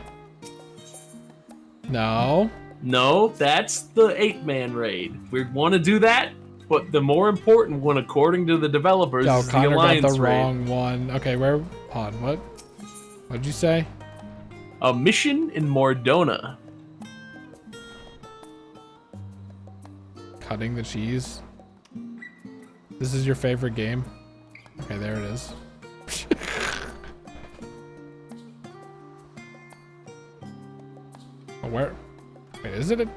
No. No, that's the 8-man raid. We want to do that, but the more important one, according to the developers, is the Connor Alliance got the raid. wrong one. Okay, where? Hold on, what? What'd you say? A Mission in Mordona. Cutting the cheese. This is your favorite game? Okay, there it is. Oh, where? Wait, is it?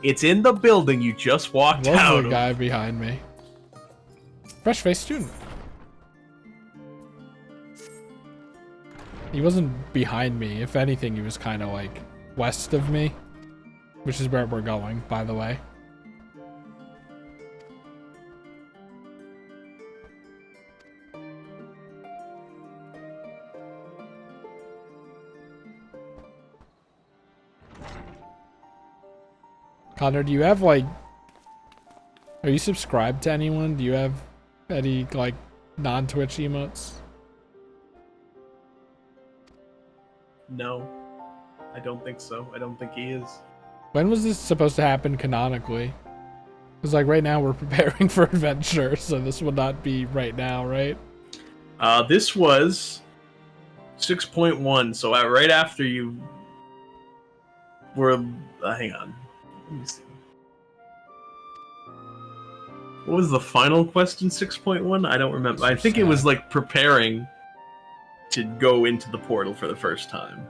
It's in the building you just walked out Was the of. guy behind me? Fresh-faced student. He wasn't behind me. If anything, he was kind of like west of me, which is where we're going, by the way. Connor, do you have like, are you subscribed to anyone? Do you have any like non-Twitch emotes? No, I don't think so. I don't think he is. When was this supposed to happen canonically? Because like right now we're preparing for adventure, so this would not be right now, right? This was 6.1, so right after you were... hang on. Let me see. What was the final quest in 6.1? I don't remember. I think it was like preparing to go into the portal for the first time.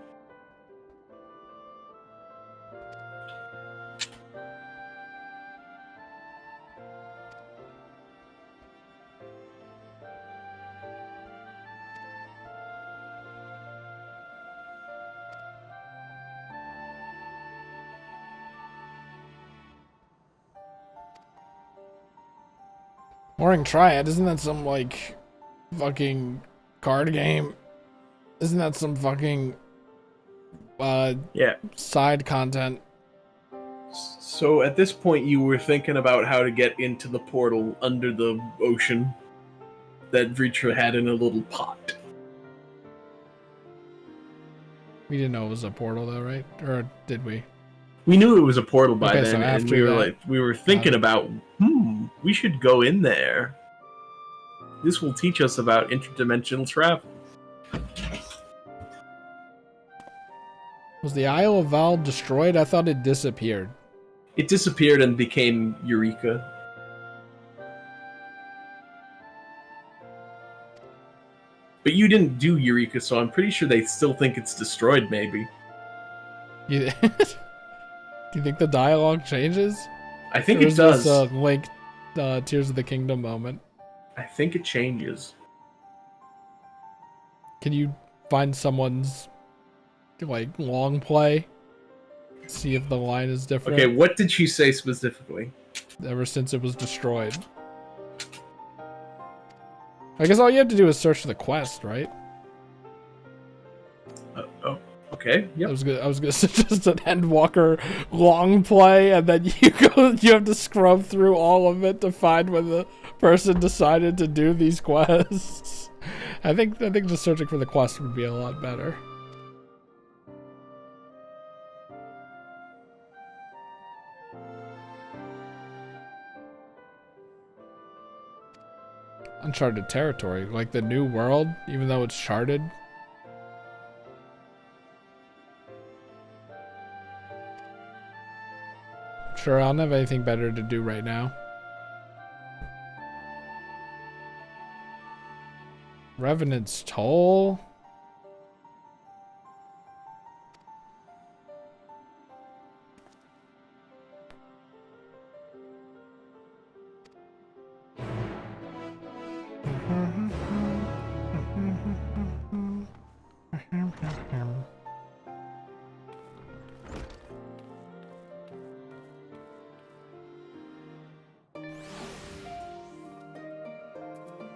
Warring Triad, isn't that some like fucking card game? Isn't that some fucking yeah, side content? So at this point you were thinking about how to get into the portal under the ocean that Vritra had in a little pot. We didn't know it was a portal though, right? Or did we? We knew it was a portal by Okay, then, so and after we were that- like, we were thinking about, we should go in there. This will teach us about interdimensional travel. Was the Isle of Val destroyed? I thought it disappeared. It disappeared and became Eureka. But you didn't do Eureka, so I'm pretty sure they still think it's destroyed, maybe. You, do you think the dialogue changes? I think Or it is does. This, like Tears of the Kingdom moment. I think it changes. Can you find someone's like long play? See if the line is different. Okay, what did she say specifically? Ever since it was destroyed. I guess all you have to do is search the quest, right? Okay. Yep. I was gonna suggest an Endwalker long play, and then you have to scrub through all of it to find when the person decided to do these quests. I think just searching for the quest would be a lot better. Uncharted territory, like the new world, even though it's charted. Sure, I don't have anything better to do right now. Revenant's Toll.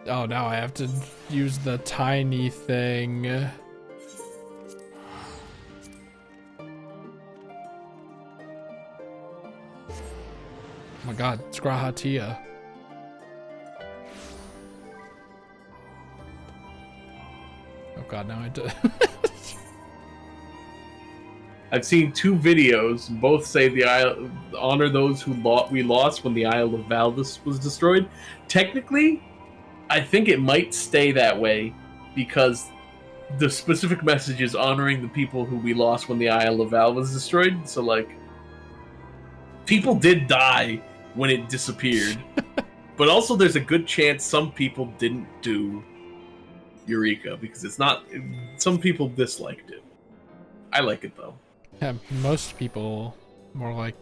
Oh, now I have to use the tiny thing. Oh my god, it's Grahatia. Oh god, now I do. I've seen 2 videos. Both say the Isle honor those who we lost when the Isle of Valdis was destroyed. Technically, I think it might stay that way because the specific message is honoring the people who we lost when the Isle of Val was destroyed. So, like, people did die when it disappeared. But also there's a good chance some people didn't do Eureka because it's not... Some people disliked it. I like it, though. Yeah, most people more like...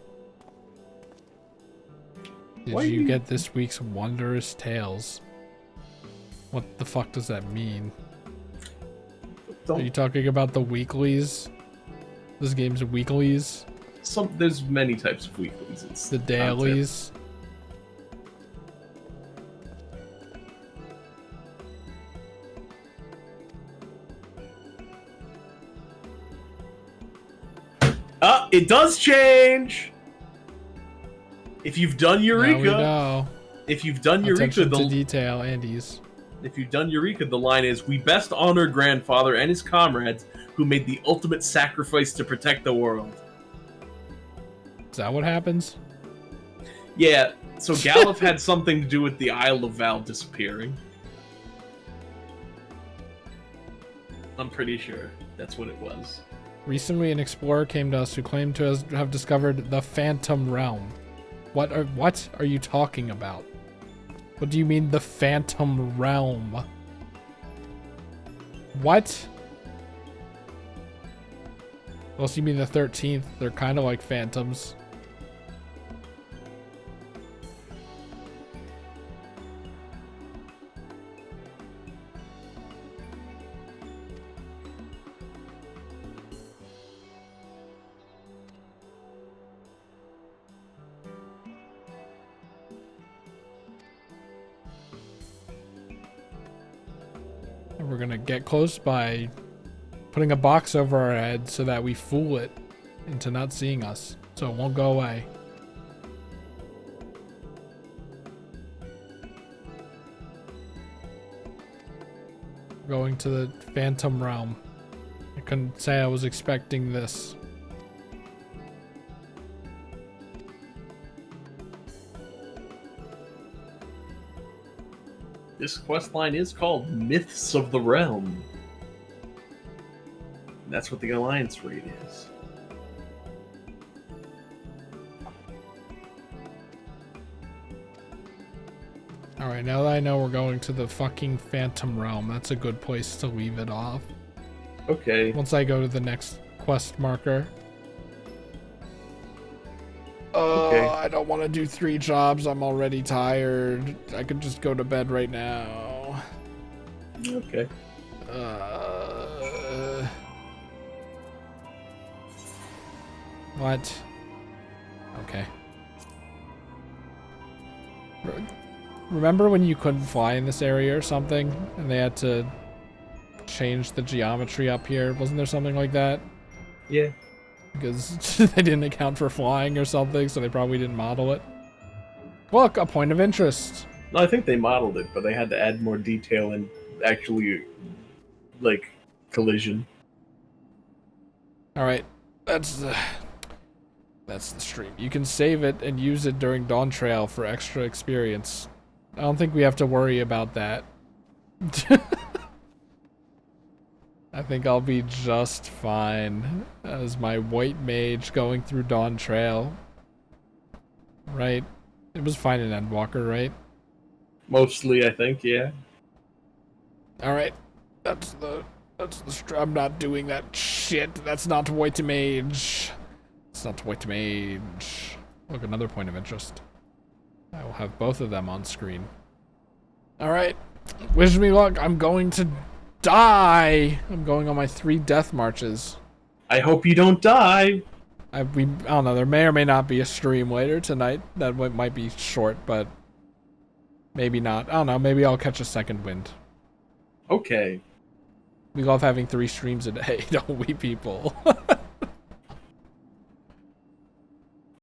Did Why you get this week's Wondrous Tales? What the fuck does that mean? Are you talking about the weeklies? This game's weeklies? There's many types of weeklies. It's the dailies. It does change. If you've done Eureka, if you've done Eureka, attention to detail, Andes. If you've done Eureka, the line is, "We best honor grandfather and his comrades who made the ultimate sacrifice to protect the world." Is that what happens? Yeah, so Galuf had something to do with the Isle of Val disappearing. I'm pretty sure that's what it was. Recently, an explorer came to us who claimed to have discovered the Phantom Realm. What are you talking about? What do you mean, the Phantom Realm? What? Unless you mean the 13th. They're kind of like phantoms. We're gonna get close by putting a box over our head so that we fool it into not seeing us, so it won't go away. Going to the Phantom Realm. I couldn't say I was expecting this. This questline is called Myths of the Realm. That's what the Alliance raid is. Alright, now that I know we're going to the fucking Phantom Realm, that's a good place to leave it off. Okay. Once I go to the next quest marker. Okay. I don't want to do 3 jobs. I'm already tired. I could just go to bed right now. Okay. What? Okay. Remember when you couldn't fly in this area or something? And they had to change the geometry up here? Wasn't there something like that? Yeah. Because they didn't account for flying or something, so they probably didn't model it. Look, a point of interest. No, I think they modeled it, but they had to add more detail and actually, like, collision. Alright, that's the stream. You can save it and use it during Dawntrail for extra experience. I don't think we have to worry about that. I think I'll be just fine as my white mage going through Dawntrail. Right? It was fine in Endwalker, right? Mostly, I think, yeah. Alright. I'm not doing that shit. That's not white mage. It's not white mage. Look, another point of interest. I will have both of them on screen. Alright. Wish me luck. I'm going to die. I'm going on my 3 death marches. I hope you don't die. I don't know. There may or may not be a stream later tonight. That might be short, but Maybe not. I don't know. Maybe I'll catch a second wind. Okay. We love having 3 streams a day, don't we, people?